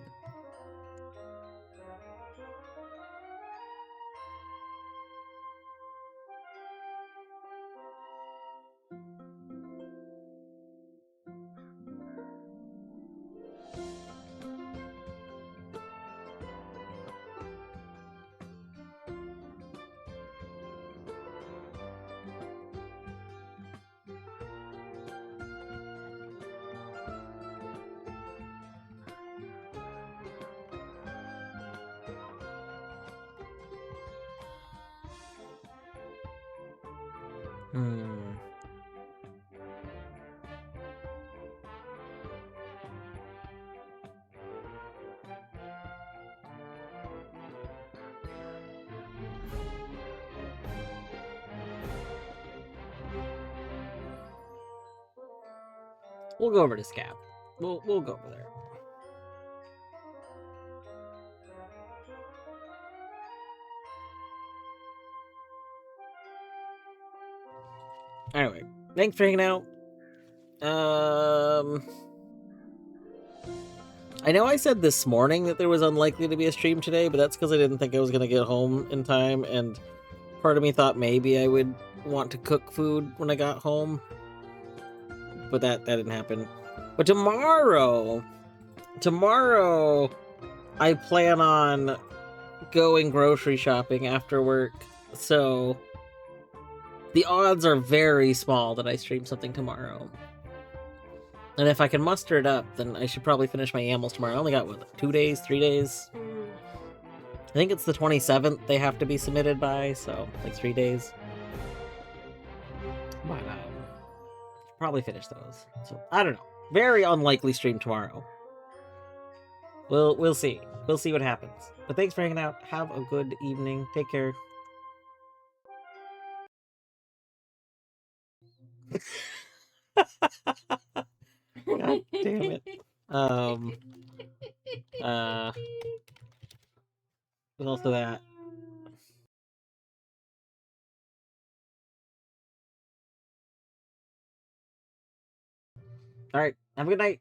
We'll go over to Scap. We'll go over there. Anyway, thanks for hanging out. I know I said this morning that there was unlikely to be a stream today, but that's because I didn't think I was going to get home in time, and part of me thought maybe I would want to cook food when I got home. But that didn't happen. But tomorrow, I plan on going grocery shopping after work, so the odds are very small that I stream something tomorrow. And if I can muster it up, then I should probably finish my YAMLs tomorrow. I only got, what, 2 days, 3 days? I think it's the 27th they have to be submitted by, so, like, 3 days. But, probably finish those. So, I don't know. Very unlikely stream tomorrow. We'll see. We'll see what happens. But thanks for hanging out. Have a good evening. Take care. God damn it. There's also that. Alright, have a good night.